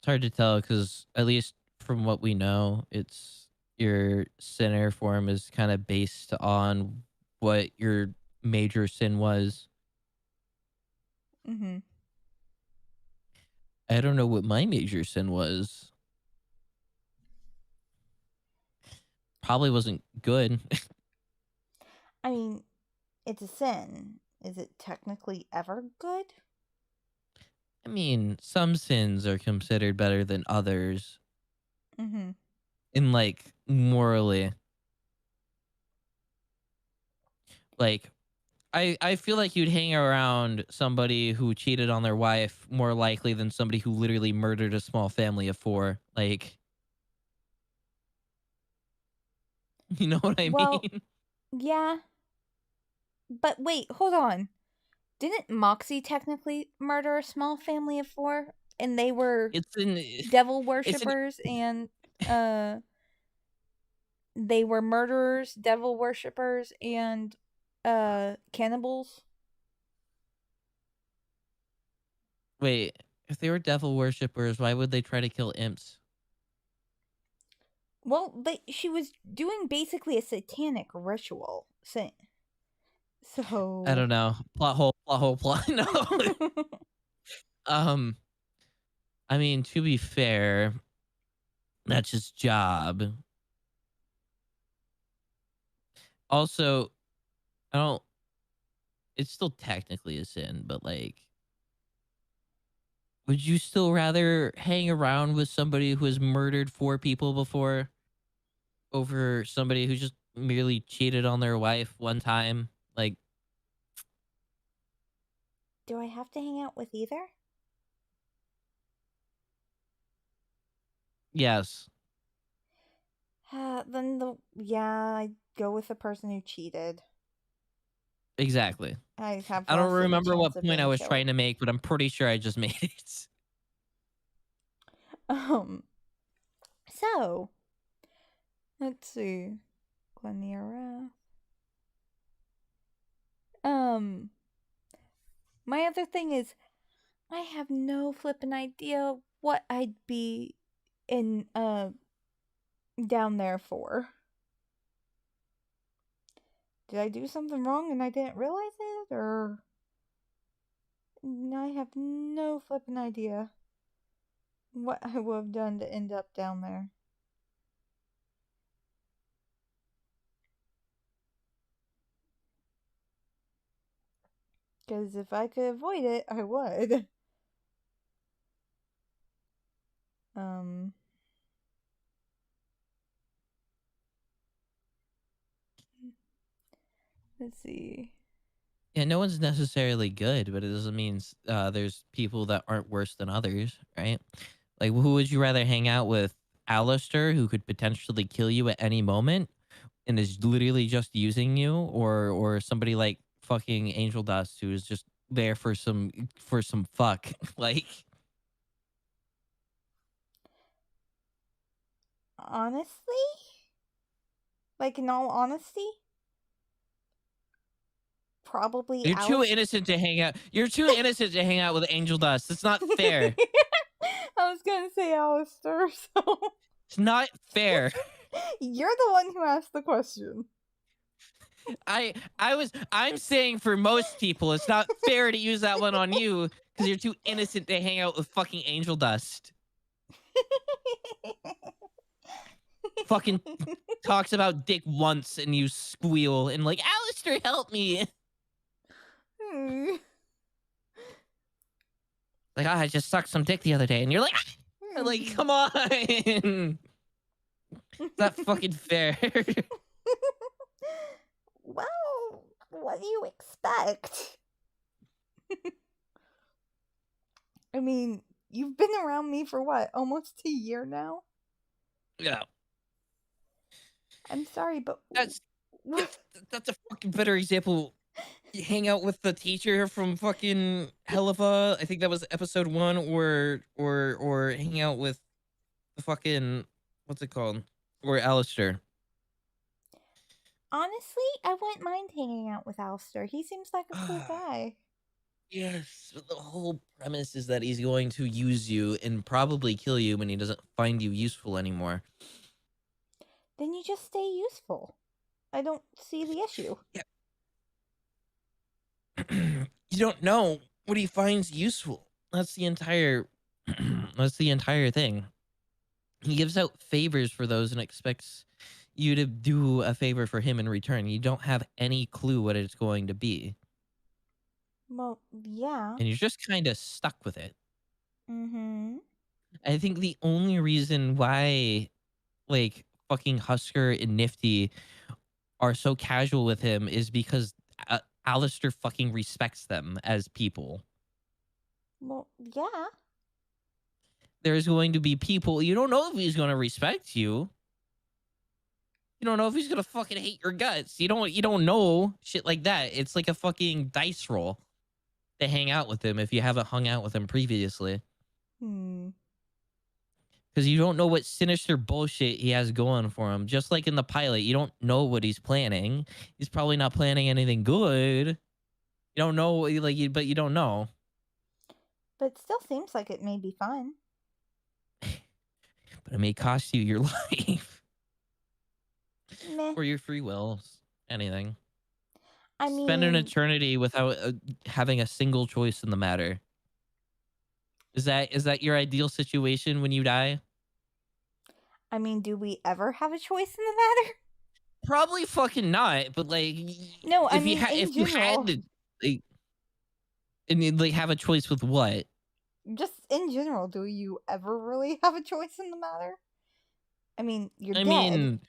hard to tell because at least from what we know, it's your sinner form is kind of based on what your major sin was. Mm-hmm. I don't know what my major sin was. Probably wasn't good. I mean, it's a sin. Is it technically ever good? I mean, some sins are considered better than others Mm-hmm. in like morally. Like I feel like you'd hang around somebody who cheated on their wife more likely than somebody who literally murdered a small family of 4. Like, you know what I Well, mean? yeah, but wait, hold on. Didn't Moxie technically murder a small family of 4? And they were It's an devil it's an worshippers and uh they were murderers, devil worshippers, and cannibals. wait, if they were devil worshippers, why would they try to kill imps? Well, she was doing basically a satanic ritual. I So don't know. Plot hole, plot. No. um, I mean, to be fair, that's his job. Also, I don't. It's still technically a sin, but like, would you still rather hang around with somebody who has murdered 4 people before over somebody who just merely cheated on their wife one time? Like, do I have to hang out with either? yes, Then I go with the person who cheated. exactly. I have I don't less of a remember chance what of point I being was killed. trying to make, but I'm pretty sure I just made it. Um, so let's see. Glenera. Um, my other thing is I have no flippin' idea what I'd be in down there for. Did I do something wrong and I didn't realize it, or I have no flippin' idea what I would have done to end up down there. Because if I could avoid it, I would. Um, let's see. Yeah, no one's necessarily good, but it doesn't mean there's people that aren't worse than others, right? Like, who would you rather hang out with? Alistair, who could potentially kill you at any moment and is literally just using you, or somebody like fucking Angel Dust, who is just there for some fuck. Like, Honestly? Like, in all honesty? Probably you're too Alice. innocent to hang out. You're too innocent to hang out with Angel Dust. It's not fair. I was gonna say Alistair, so. It's not fair. You're the one who asked the question. I'm saying for most people, it's not fair to use that one on you because you're too innocent to hang out with fucking Angel Dust. Fucking talks about dick once and you squeal and like, Alistair, help me. Like, I just sucked some dick the other day, and you're like, "Ah!" Like, come on. It's not fucking fair. Well, what do you expect? I mean, you've been around me for what, almost a year now? Yeah. I'm sorry, but That's that's a fucking better example. You hang out with the teacher from fucking Helliva. I think that was episode 1, or hang out with the fucking what's it called? Or Alistair. honestly, I wouldn't mind hanging out with Alistair. He seems like a cool guy. Yes, but the whole premise is that he's going to use you and probably kill you when he doesn't find you useful anymore. Then you just stay useful. I don't see the issue. Yeah. You don't know what he finds useful. That's the entire that's the entire thing. He gives out favors for those and expects you to do a favor for him in return. You don't have any clue what it's going to be. Well, yeah. And you're just kind of stuck with it. Mm-hmm. I think the only reason why, like, fucking Husker and Nifty are so casual with him is because Alistair fucking respects them as people. Well, yeah. There's going to be people you don't know if he's going to respect you. You don't know if he's going to fucking hate your guts. You don't know shit like that. It's like a fucking dice roll to hang out with him if you haven't hung out with him previously. Hmm. Because you don't know what sinister bullshit he has going for him. Just like in the pilot, you don't know what he's planning. He's probably not planning anything good. You don't know, but you don't know. But it still seems like it may be fun. But it may cost you your life Meh. or your free wills, anything. I Spend an mean, eternity without having a single choice in the matter. Is that your ideal situation when you die? do we ever have a choice in the matter? Probably fucking not. But like, No, I if you mean had, in if you had general. to, like, and you'd, like, have a choice with what? Just in general, do you ever really have a choice in the matter? You're I dead. mean,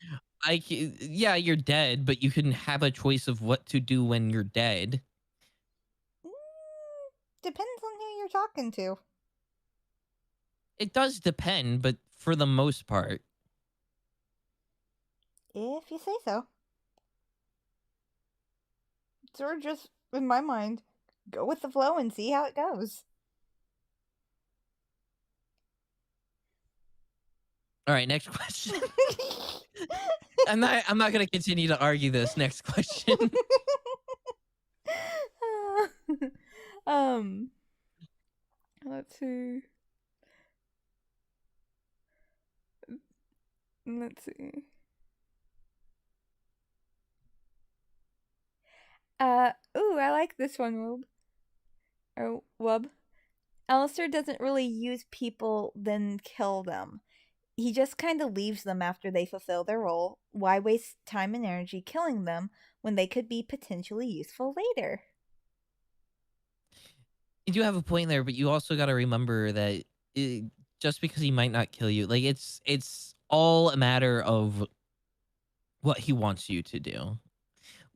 yeah, you're dead, but you can have a choice of what to do when you're dead. Mm, depends on who you're talking to. It does depend, but for the most part, If you say so. Or just, in my mind, go with the flow and see how it goes. all right, next question. I'm not going to continue to argue this. Next question. um, let's see. Let's see. Ooh, I like this one, Wub. Or Wub. Alistair doesn't really use people, then kill them. He just kind of leaves them after they fulfill their role. Why waste time and energy killing them when they could be potentially useful later? You do have a point there, but you also got to remember that just because he might not kill you, like, it's all a matter of what he wants you to do.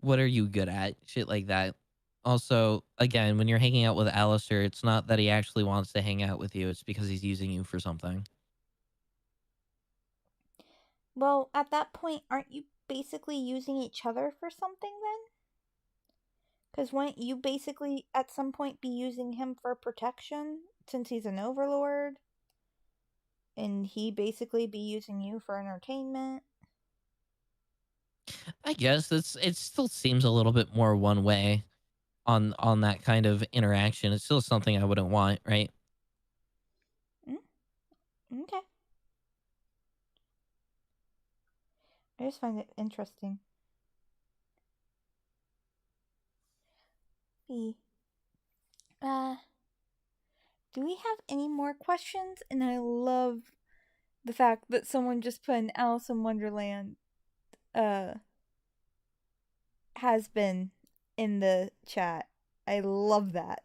What are you good at? Shit like that. Also, again, when you're hanging out with Alistair, it's not that he actually wants to hang out with you. It's because he's using you for something. Well, at that point, aren't you basically using each other for something then? Because wouldn't you basically at some point be using him for protection since he's an overlord? And he basically be using you for entertainment? I guess it still seems a little bit more one way on that kind of interaction. It's still something I wouldn't want, right? Mm, okay. I just find it interesting. B. Uh, do we have any more questions? And I love the fact that someone just put an Alice in Wonderland uh has been in the chat. I love that.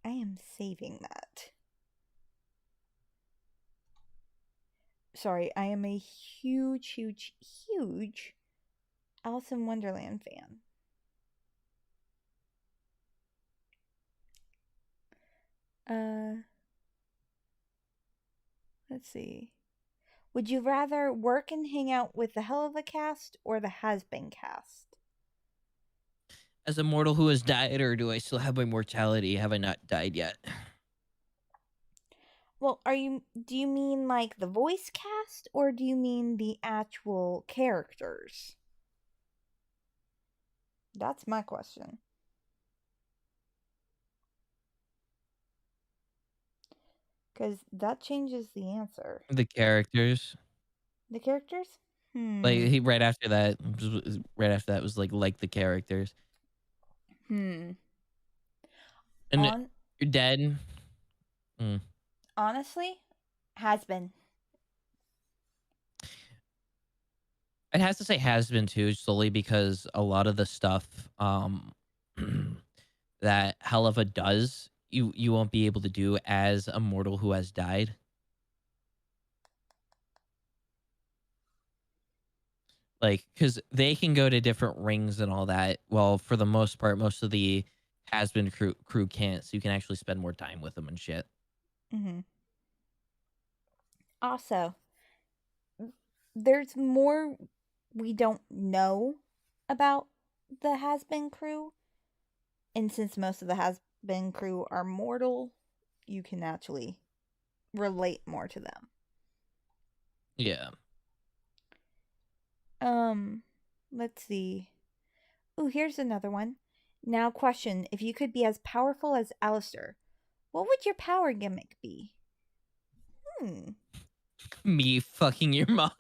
I am saving that. Sorry, I am a huge, huge, huge Alice in Wonderland fan. Let's see. Would you rather work and hang out with the hell of a cast or the has been cast? As a mortal who has died, or do I still have my mortality? Have I not died yet? Well, do you mean like the voice cast or do you mean the actual characters? That's my question. Because that changes the answer. The characters. The characters? Like, Hmm. he right after that was like the characters. Hmm. And On you're dead. Mm. honestly, has been. It has to say has been too, solely because a lot of the stuff that Helava does, you won't be able to do as a mortal who has died. Like, because they can go to different rings and all that. Well, for the most part, most of the has-been crew can't, so you can actually spend more time with them and shit. Mm-hmm. Also, there's more we don't know about the has-been crew, and since most of the has-been crew are mortal, you can actually relate more to them. Yeah. Um, let's see. Ooh, here's another one. Now, question: if you could be as powerful as Alistair, what would your power gimmick be? Hmm. Me fucking your mom.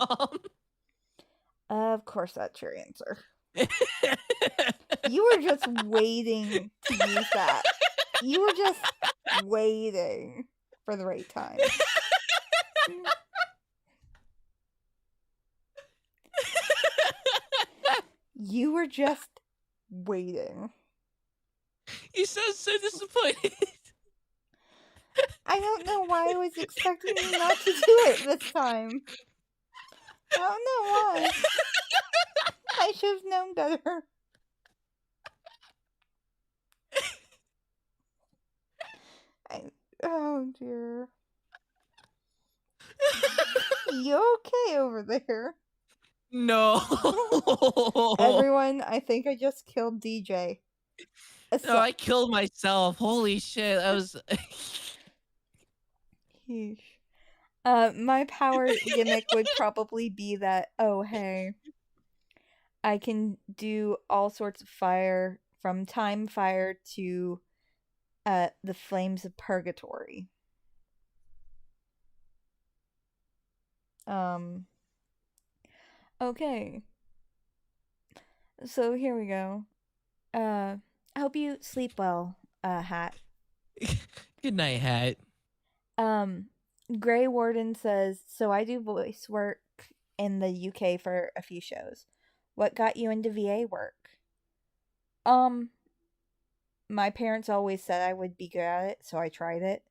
Of course, that's your answer. You were just waiting to use that. You were just waiting for the right time. You were just waiting. You sound so disappointed. I don't know why I was expecting you not to do it this time. I don't know why. I should have known better. Oh dear. You okay over there? No. Everyone, I think I just killed DJ. No, I killed myself. Holy shit. That was. Yeesh. My power gimmick would probably be that, oh hey, I can do all sorts of fire, from time fire to the flames of purgatory. Um okay. So here we go. I hope you sleep well, Hat. Good night, Hat. Um Grey Warden says, so I do voice work in the UK for a few shows. What got you into VA work? Um my parents always said I would be good at it, so I tried it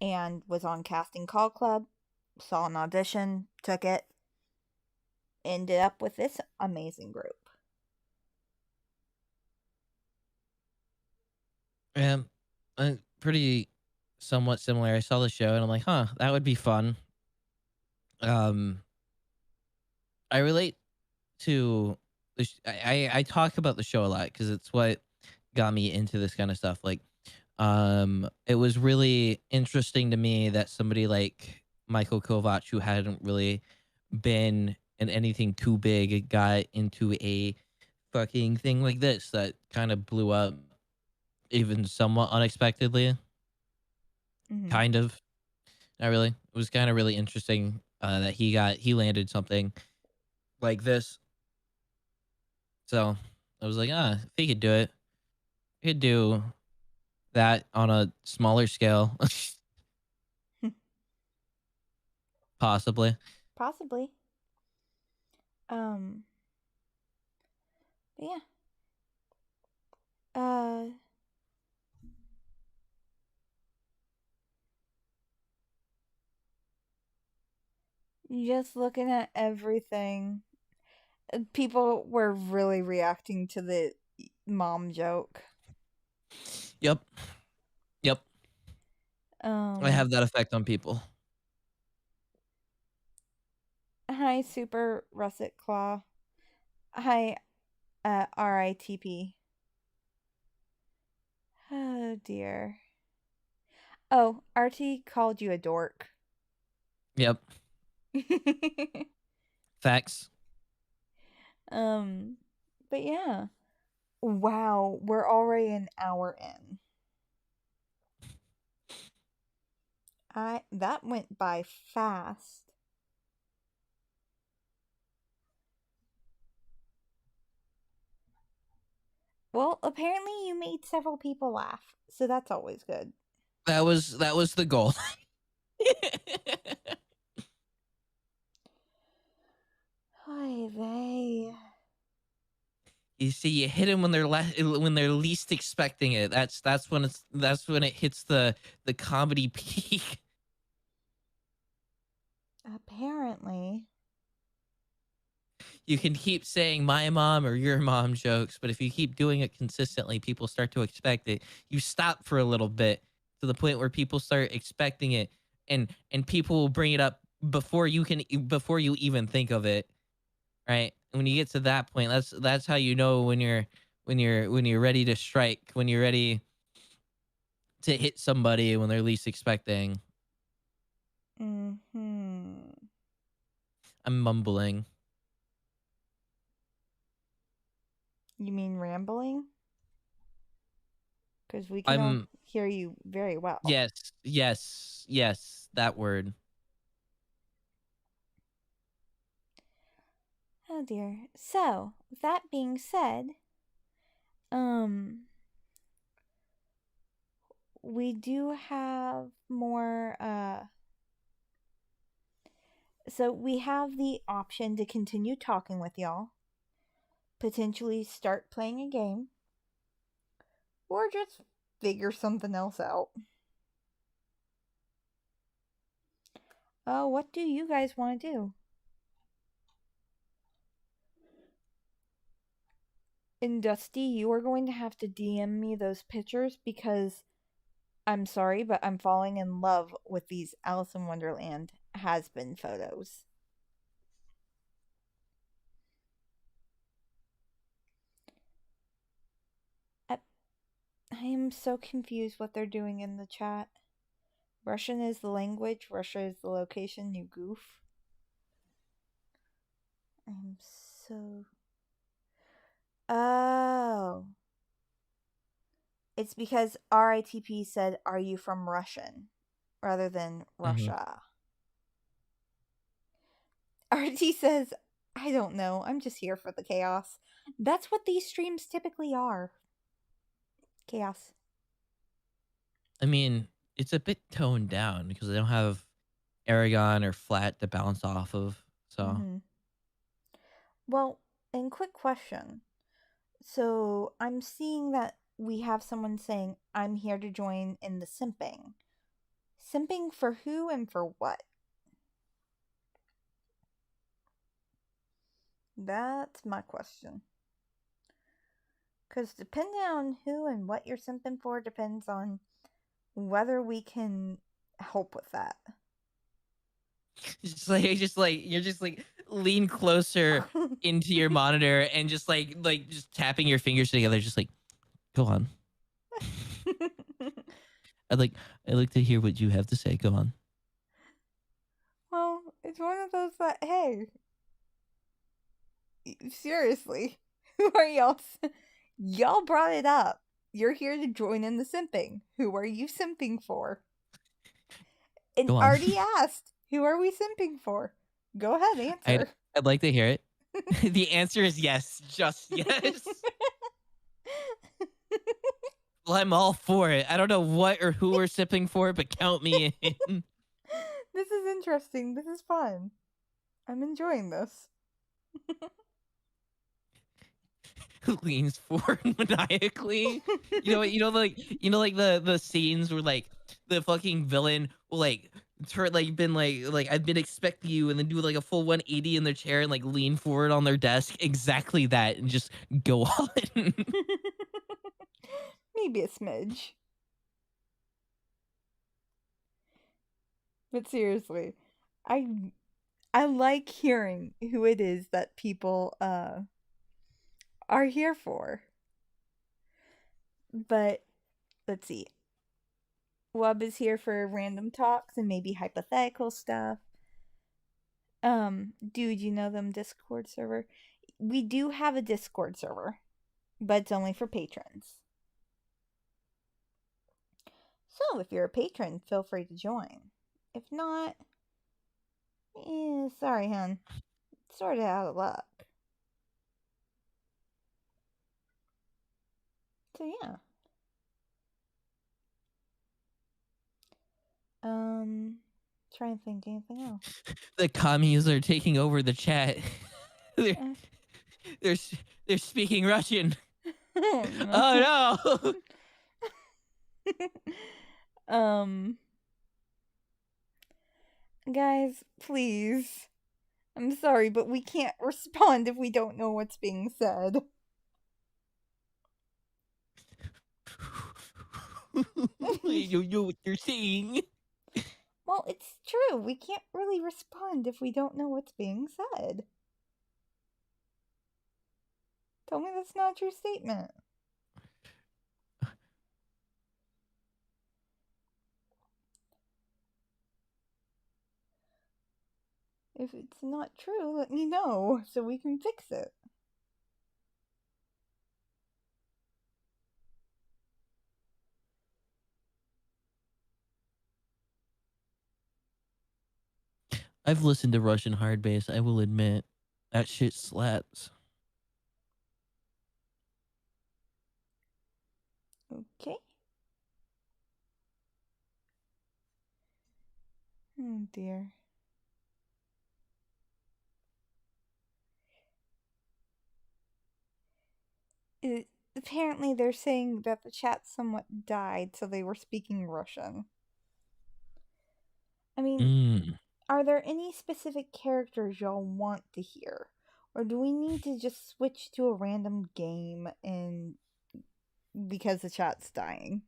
and was on Casting Call Club, saw an audition, took it, ended up with this amazing group. Yeah, pretty somewhat similar. I saw the show and I'm like, huh, that would be fun. Um, I relate to I talk about the show a lot because it's what got me into this kind of stuff. Like, it was really interesting to me that somebody like Michael Kovac, who hadn't really been in anything too big, got into a fucking thing like this that kind of blew up even somewhat unexpectedly. Mm-hmm. Kind of, not really. It was kind of really interesting that he landed something like this. So I was like, if he could do it, he could do that on a smaller scale, possibly. Possibly. Um, but yeah. Uh, just looking at everything, people were really reacting to the mom joke. Yep. Yep. I Um, have that effect on people. hi, Super Russet Claw. Hi, RITP. Oh dear. Oh, RT called you a dork. Yep. Facts. um, but yeah. Wow, we're already an hour in. That went by fast. Well, apparently you made several people laugh, so that's always good. That was the goal. Hi, they. You see, you hit them when they're least expecting it. That's when it hits the comedy peak. Apparently. You can keep saying my mom or your mom jokes, but if you keep doing it consistently, people start to expect it. You stop for a little bit to the point where people start expecting it, and people will bring it up before you even think of it, right? And when you get to that point, that's how you know when you're ready to strike, when you're ready to hit somebody when they're least expecting. Mm-hmm. I'm mumbling. You mean rambling? Because we can all I'm hear you very well. yes, yes, yes, that word. Oh dear. So, that being said, um, we do have more, so we have the option to continue talking with y'all, potentially start playing a game, or just figure something else out. What do you guys want to do? And Dusty, you are going to have to DM me those pictures because I'm sorry, but I'm falling in love with these Alice in Wonderland has been photos. I, I am so confused what they're doing in the chat. Russian is the language, Russia is the location, you goof. I'm so. Oh. It's because RITP said, "Are you from Russian?" rather than Mhm. Russia. RT says, "I don't know. I'm just here for the chaos." That's what these streams typically are. Chaos. I mean, it's a bit toned down because they don't have Aragon or Flat to bounce off of. So, Mm-hmm. Well, and quick question. So I'm seeing that we have someone saying, "I'm here to join in the simping." Simping for who and for what? That's my question. Because depending on who and what you're simping for depends on whether we can help with that. you're just like lean closer into your monitor and just just tapping your fingers together, just like go on. I'd like I'd like to hear what you have to say. Go on. Well, it's one of those that, hey, seriously, who are y'all? Y'all brought it up. You're here to join in the simping. Who are you simping for? And Go on. already asked, who are we simping for? Go ahead, I'd answer. I'd like to hear it. The answer is yes, just yes. Well, I'm all for it. I don't know what or who we're sipping for, but count me in. This is interesting. This is fun. I'm enjoying this. Who leans forward maniacally. You know what? Like the scenes where like the fucking villain will like turn like I've been expecting you, and then do like a full 180 in their chair and like lean forward on their desk. Exactly that, and just go on. Maybe a smidge. But seriously, I I like hearing who it is that people are here for. But let's see. Wub is here for random talks and maybe hypothetical stuff. Dude, you know them Discord server? We do have a Discord server, but it's only for patrons. So if you're a patron, feel free to join. If not, sorry, hun. Sort of out of luck. So yeah. Try and think anything else. The commies are taking over the chat. They're, Uh, they're speaking Russian. Oh no. Oh no. um, guys, please. I'm sorry, but we can't respond if we don't know what's being said. You know what you're saying. Well, it's true. We can't really respond if we don't know what's being said. Tell me that's not your statement. If it's not true, let me know so we can fix it. I've listened to Russian hard bass. I will admit that shit slaps. Okay. Oh dear. Apparently, they're saying that the chat somewhat died, so they were speaking Russian. I mean, Mm. are there any specific characters y'all want to hear? Or do we need to just switch to a random game and because the chat's dying?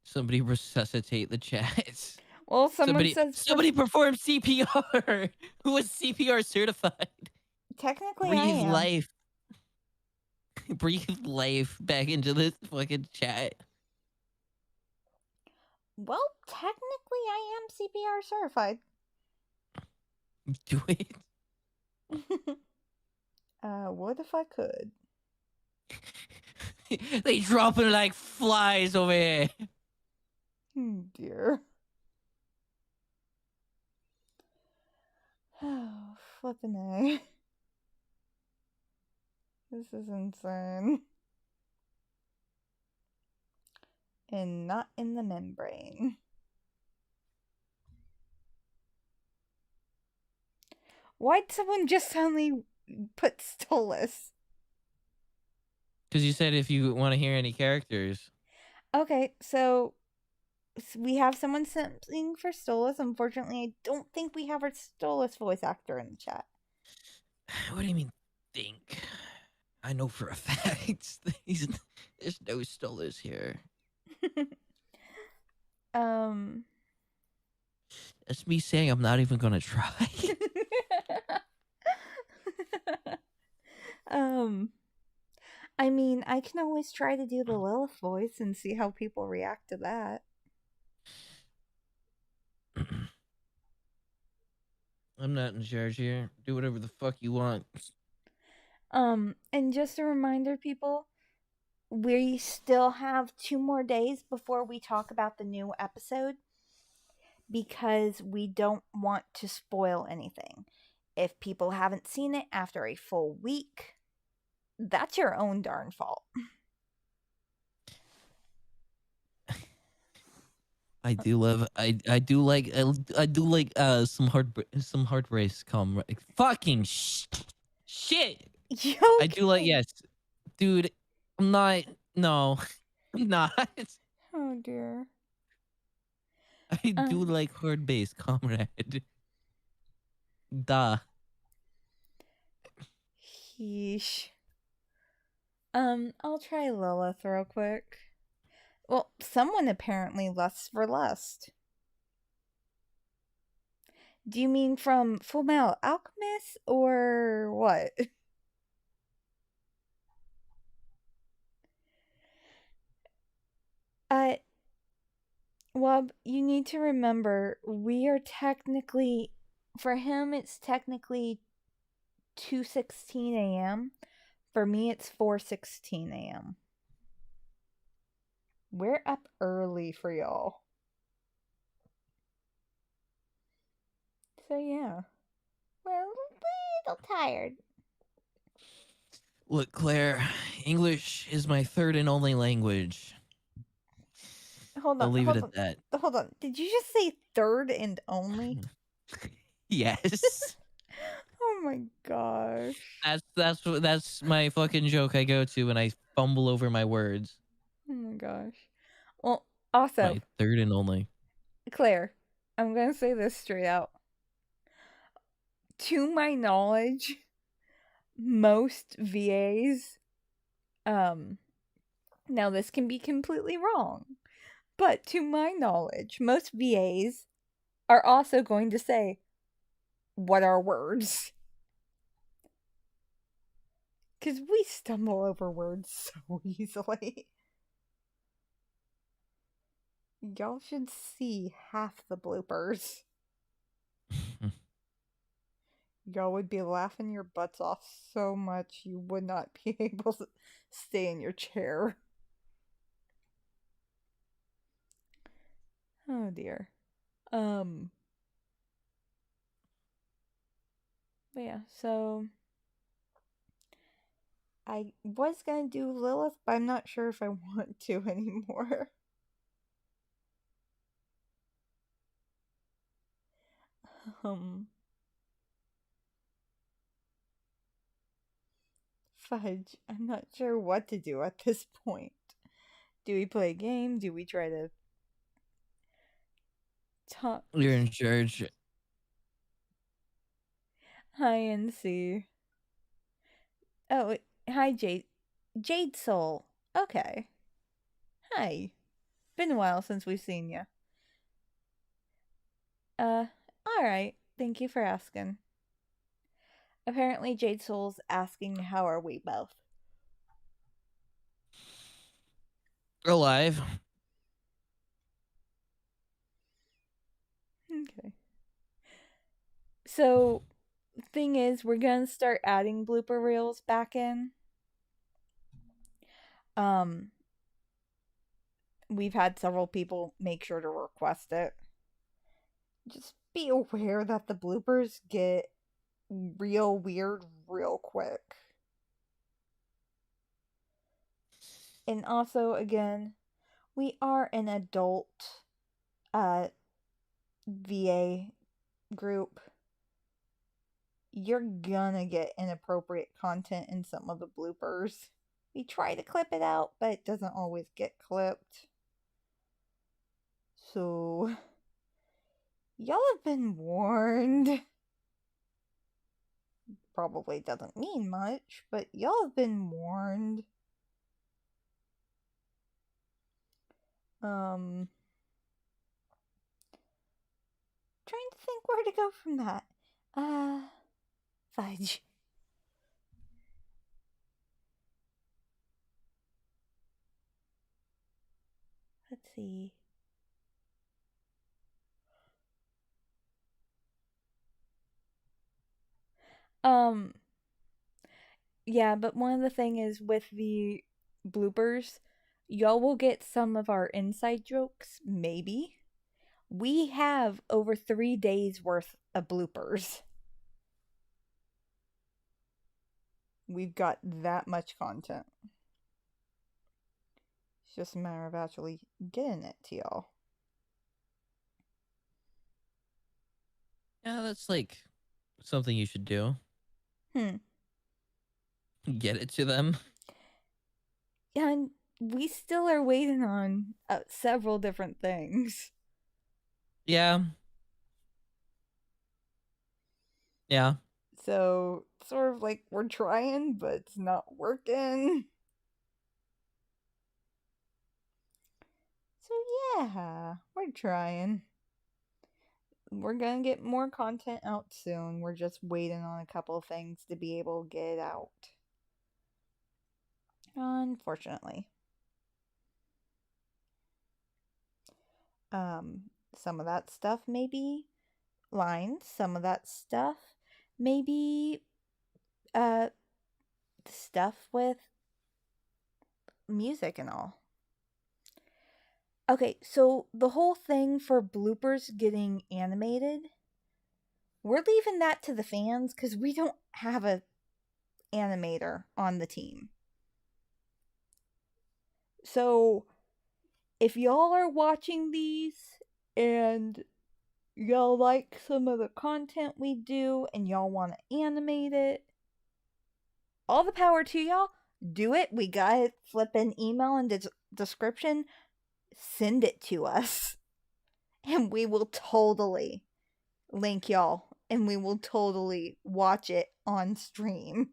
Somebody resuscitate the chat. Well, someone Somebody says somebody perform CPR. Who was CPR certified? technically I Breathe am. life. Breathe life back into this fucking chat. Well, technically I am CPR certified. Do it. What if I could? They dropping like flies over here. Oh dear. Oh, flippin' A. This is insane. And not in the membrane. Why'd someone just suddenly put Stolas? Because you said if you want to hear any characters. Okay, so we have someone something for Stolas. Unfortunately, I don't think we have our Stolas voice actor in the chat. What do you mean think? I know for a fact there's no Stolas here. um That's me saying I'm not even gonna try. um I mean, I can always try to do the Lilith voice and see how people react to that. I'm not in charge here. Do whatever the fuck you want. And just a reminder, people, we still have 2 more days before we talk about the new episode because we don't want to spoil anything. If people haven't seen it after a full week, that's your own darn fault. I do love I do like some hard race fucking shit. You I do like, okay? yes. Dude, I'm not, no. I'm not. Oh dear. I do like hard bass, comrade. Duh. Yeesh. I'll try Lilith real quick. Well, someone apparently lusts for lust. Do you mean from Full Metal Alchemist or what? Uh, Wub, you need to remember we are technically, for him, it's technically 2:16 a.m. For me, it's 4:16 a.m. We're up early for y'all. So yeah, we're a little tired. Look, Claire, English is my third and only language. Hold I'll on, leave it hold at on, that. hold on. Did you just say third and only? Yes. Oh my gosh. That's my fucking joke I go to when I fumble over my words. Oh my gosh. Well, also, My third and only. Claire, I'm gonna say this straight out. To my knowledge, most VAs, now this can be completely wrong, but to my knowledge, most VAs are also going to say, "What are words?" Because we stumble over words so easily. Y'all should see half the bloopers. Y'all would be laughing your butts off so much you would not be able to stay in your chair. Oh dear. But yeah, so I was gonna do Lilith, but I'm not sure if I want to anymore. Um, Fudge, I'm not sure what to do at this point. Do we play a game? Do we try to talk? You're in charge. Hi, NC. Oh, hi, Jade. Jade Soul. Okay. Hi. Been a while since we've seen you. Alright. Thank you for asking. Apparently, Jade Soul's asking how are we both. Alive. Okay. So, thing is, we're gonna start adding blooper reels back in. We've had several people make sure to request it. Just be aware that the bloopers get real weird real quick. And also, again, we are an adult VA group. You're gonna get inappropriate content in some of the bloopers. We try to clip it out, but it doesn't always get clipped. So, y'all have been warned. Probably doesn't mean much, but y'all have been warned. Trying to think where to go from that. Fudge. Let's see. Yeah, but one of the thing is with the bloopers, y'all will get some of our inside jokes, maybe. We have over 3 days worth of bloopers. We've got that much content. It's just a matter of actually getting it to y'all. Yeah, that's like something you should do. Get it to them. And we still are waiting on several different things. Yeah. Yeah. So, sort of like we're trying, but it's not working. So, yeah, we're trying. We're gonna get more content out soon. We're just waiting on a couple of things to be able to get it out. Unfortunately. Some of that stuff maybe lines, some of that stuff maybe stuff with music and all. Okay, so the whole thing for bloopers getting animated, we're leaving that to the fans because we don't have a animator on the team. So if y'all are watching these and y'all like some of the content we do and y'all want to animate it, all the power to y'all. Do it. We got it. Flip an email in the description. Send it to us. And we will totally link y'all. And we will totally watch it on stream.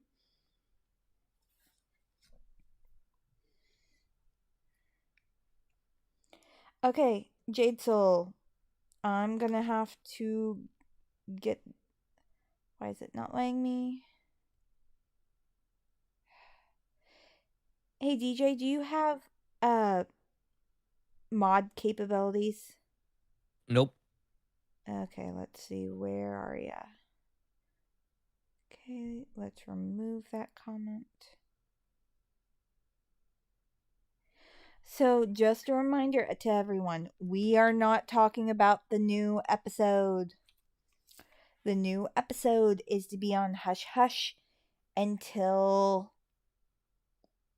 Okay, Jade Soul. I'm gonna have to get. Why is it not letting me? Hey DJ, do you have uh mod capabilities? Nope. Okay, let's see. Where are ya? Okay, let's remove that comment. So, just a reminder to everyone, we are not talking about the new episode. The new episode is to be on Hush Hush until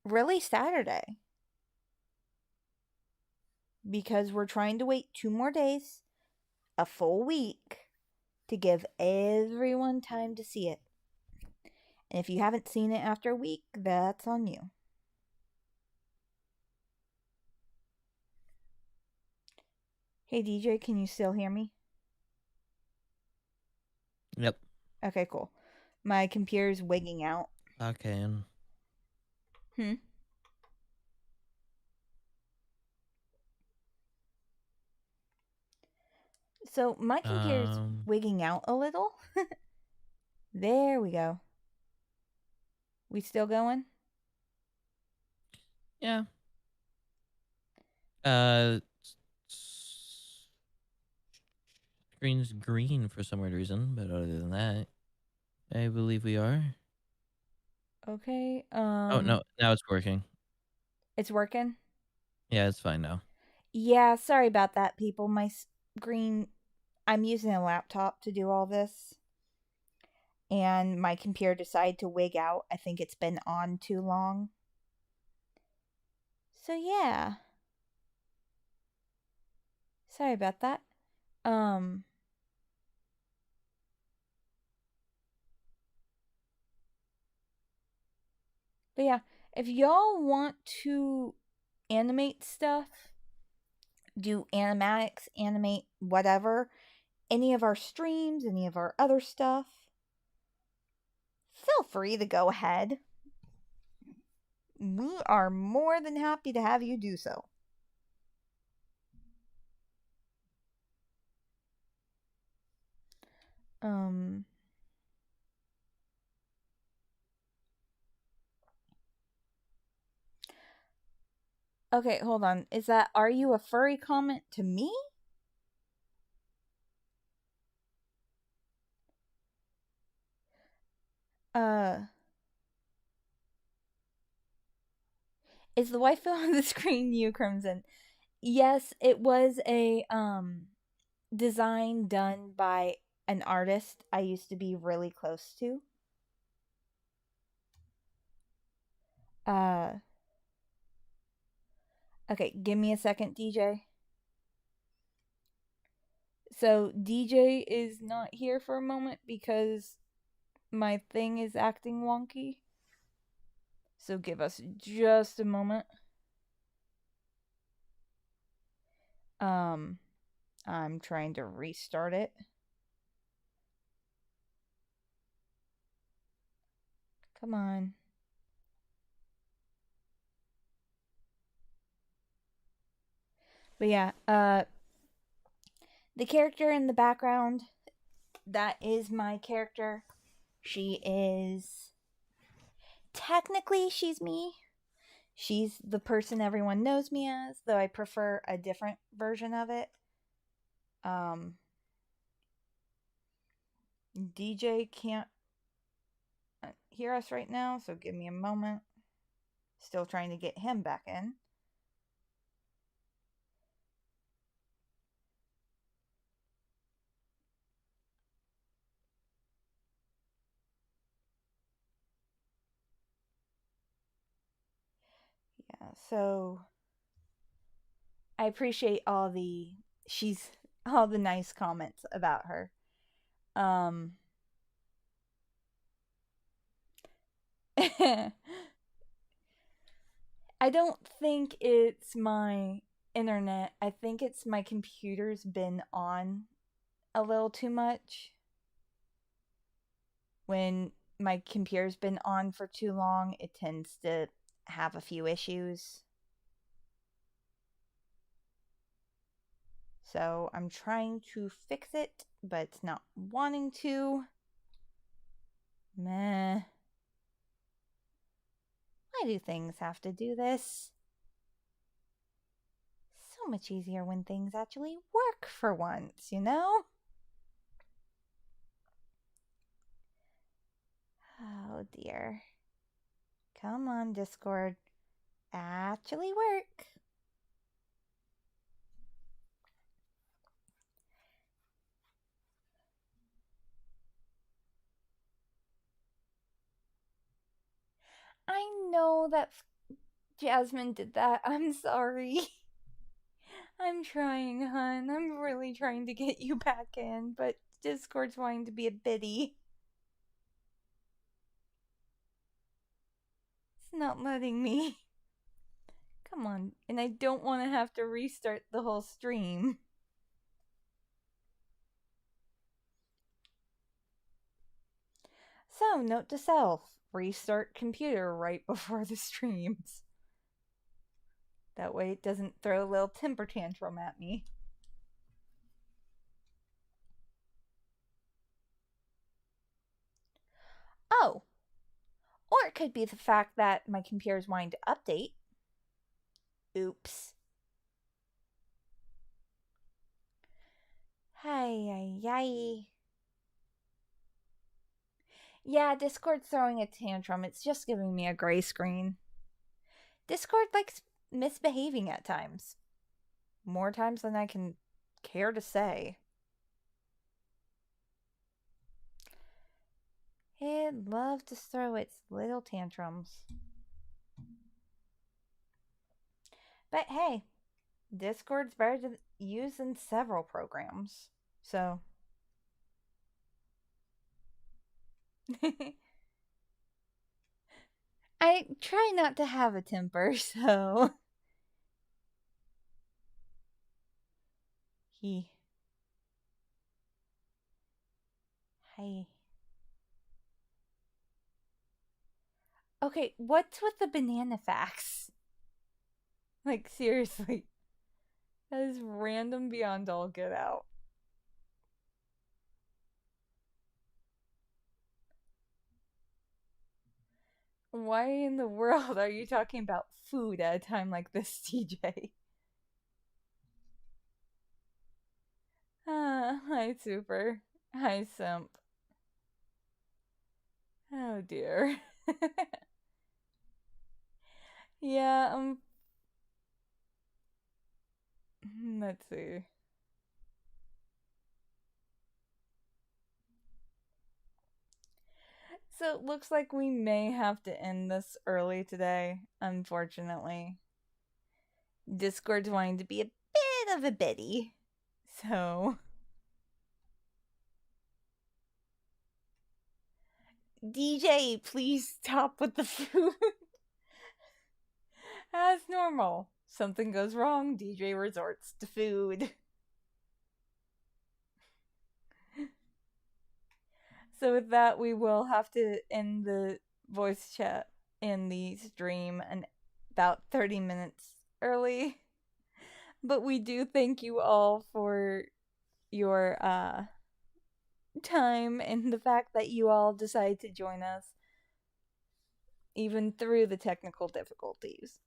really Saturday. Because we're trying to wait 2 more days, a full week, to give everyone time to see it. And if you haven't seen it after a week, that's on you. Hey DJ, can you still hear me? Yep. Okay, cool. My computer's wigging out. Okay. So my computer's wigging out a little. There we go. We still going? Yeah. Screen's green for some weird reason, but other than that, I believe we are. Okay. Oh no, now it's working. It's working? Yeah, it's fine now. Yeah, sorry about that, people. My screen, I'm using a laptop to do all this. And my computer decided to wig out. I think it's been on too long. So yeah. Sorry about that. But yeah, if y'all want to animate stuff, do animatics, animate whatever, any of our streams, any of our other stuff, feel free to go ahead. We are more than happy to have you do so. Okay, hold on. Is that "Are you a furry" comment to me? Is the waifu on the screen you, Crimson? Yes, it was a design done by an artist I used to be really close to. Okay, give me a second, DJ. So DJ is not here for a moment because my thing is acting wonky. So give us just a moment. I'm trying to restart it. Come on. But yeah, the character in the background, that is my character. She is technically she's me. She's the person everyone knows me as, though I prefer a different version of it. DJ can't hear us right now, so give me a moment. Still trying to get him back in. Yeah, so I appreciate all the she's all the nice comments about her. Um, I don't think it's my internet. I think it's my computer's been on a little too much. When my computer's been on for too long, it tends to have a few issues. So I'm trying to fix it, but it's not wanting to. Meh. Why do things have to do this? So much easier when things actually work for once, you know? Oh dear. Come on, Discord. Actually work. I know that Jasmine did that. I'm sorry. I'm trying, hun. I'm really trying to get you back in, but Discord's wanting to be a biddy. It's not letting me. Come on. And I don't want to have to restart the whole stream. So, note to self, restart computer right before the streams. That way it doesn't throw a little temper tantrum at me. Oh, or it could be the fact that my computer's wanting to update. Oops. Hi, hi. Yeah, Discord's throwing a tantrum. It's just giving me a gray screen. Discord likes misbehaving at times. More times than I can care to say. It loves to throw its little tantrums. But hey, Discord's better to use than several programs. So. I try not to have a temper, so. He. Hi. Okay, what's with the banana facts? Like, seriously. That is random beyond all get out. Why in the world are you talking about food at a time like this, TJ? Hi, Super. Hi, Simp. Oh dear. Yeah, let's see. So it looks like we may have to end this early today, unfortunately. Discord's wanting to be a bit of a biddy. So. DJ, please stop with the food. As normal. Something goes wrong, DJ resorts to food. So with that, we will have to end the voice chat in the stream and about 30 minutes early. But we do thank you all for your time and the fact that you all decided to join us even through the technical difficulties.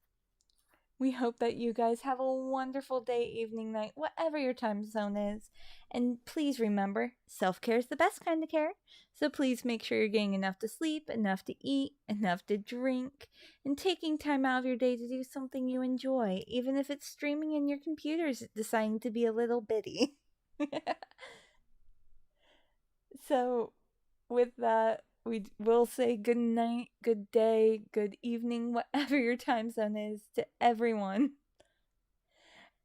We hope that you guys have a wonderful day, evening, night, whatever your time zone is. And please remember, self-care is the best kind of care. So please make sure you're getting enough to sleep, enough to eat, enough to drink, and taking time out of your day to do something you enjoy, even if it's streaming and your computer's deciding to be a little bitty. So, with that, we will say good night, good day, good evening, whatever your time zone is to everyone.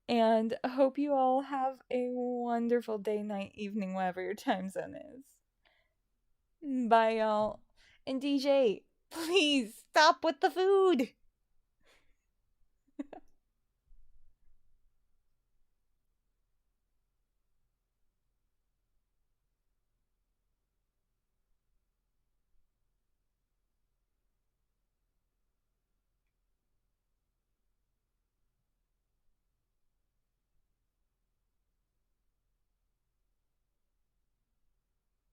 And hope you all have a wonderful day, night, evening, whatever your time zone is. Bye, y'all. And DJ, please stop with the food.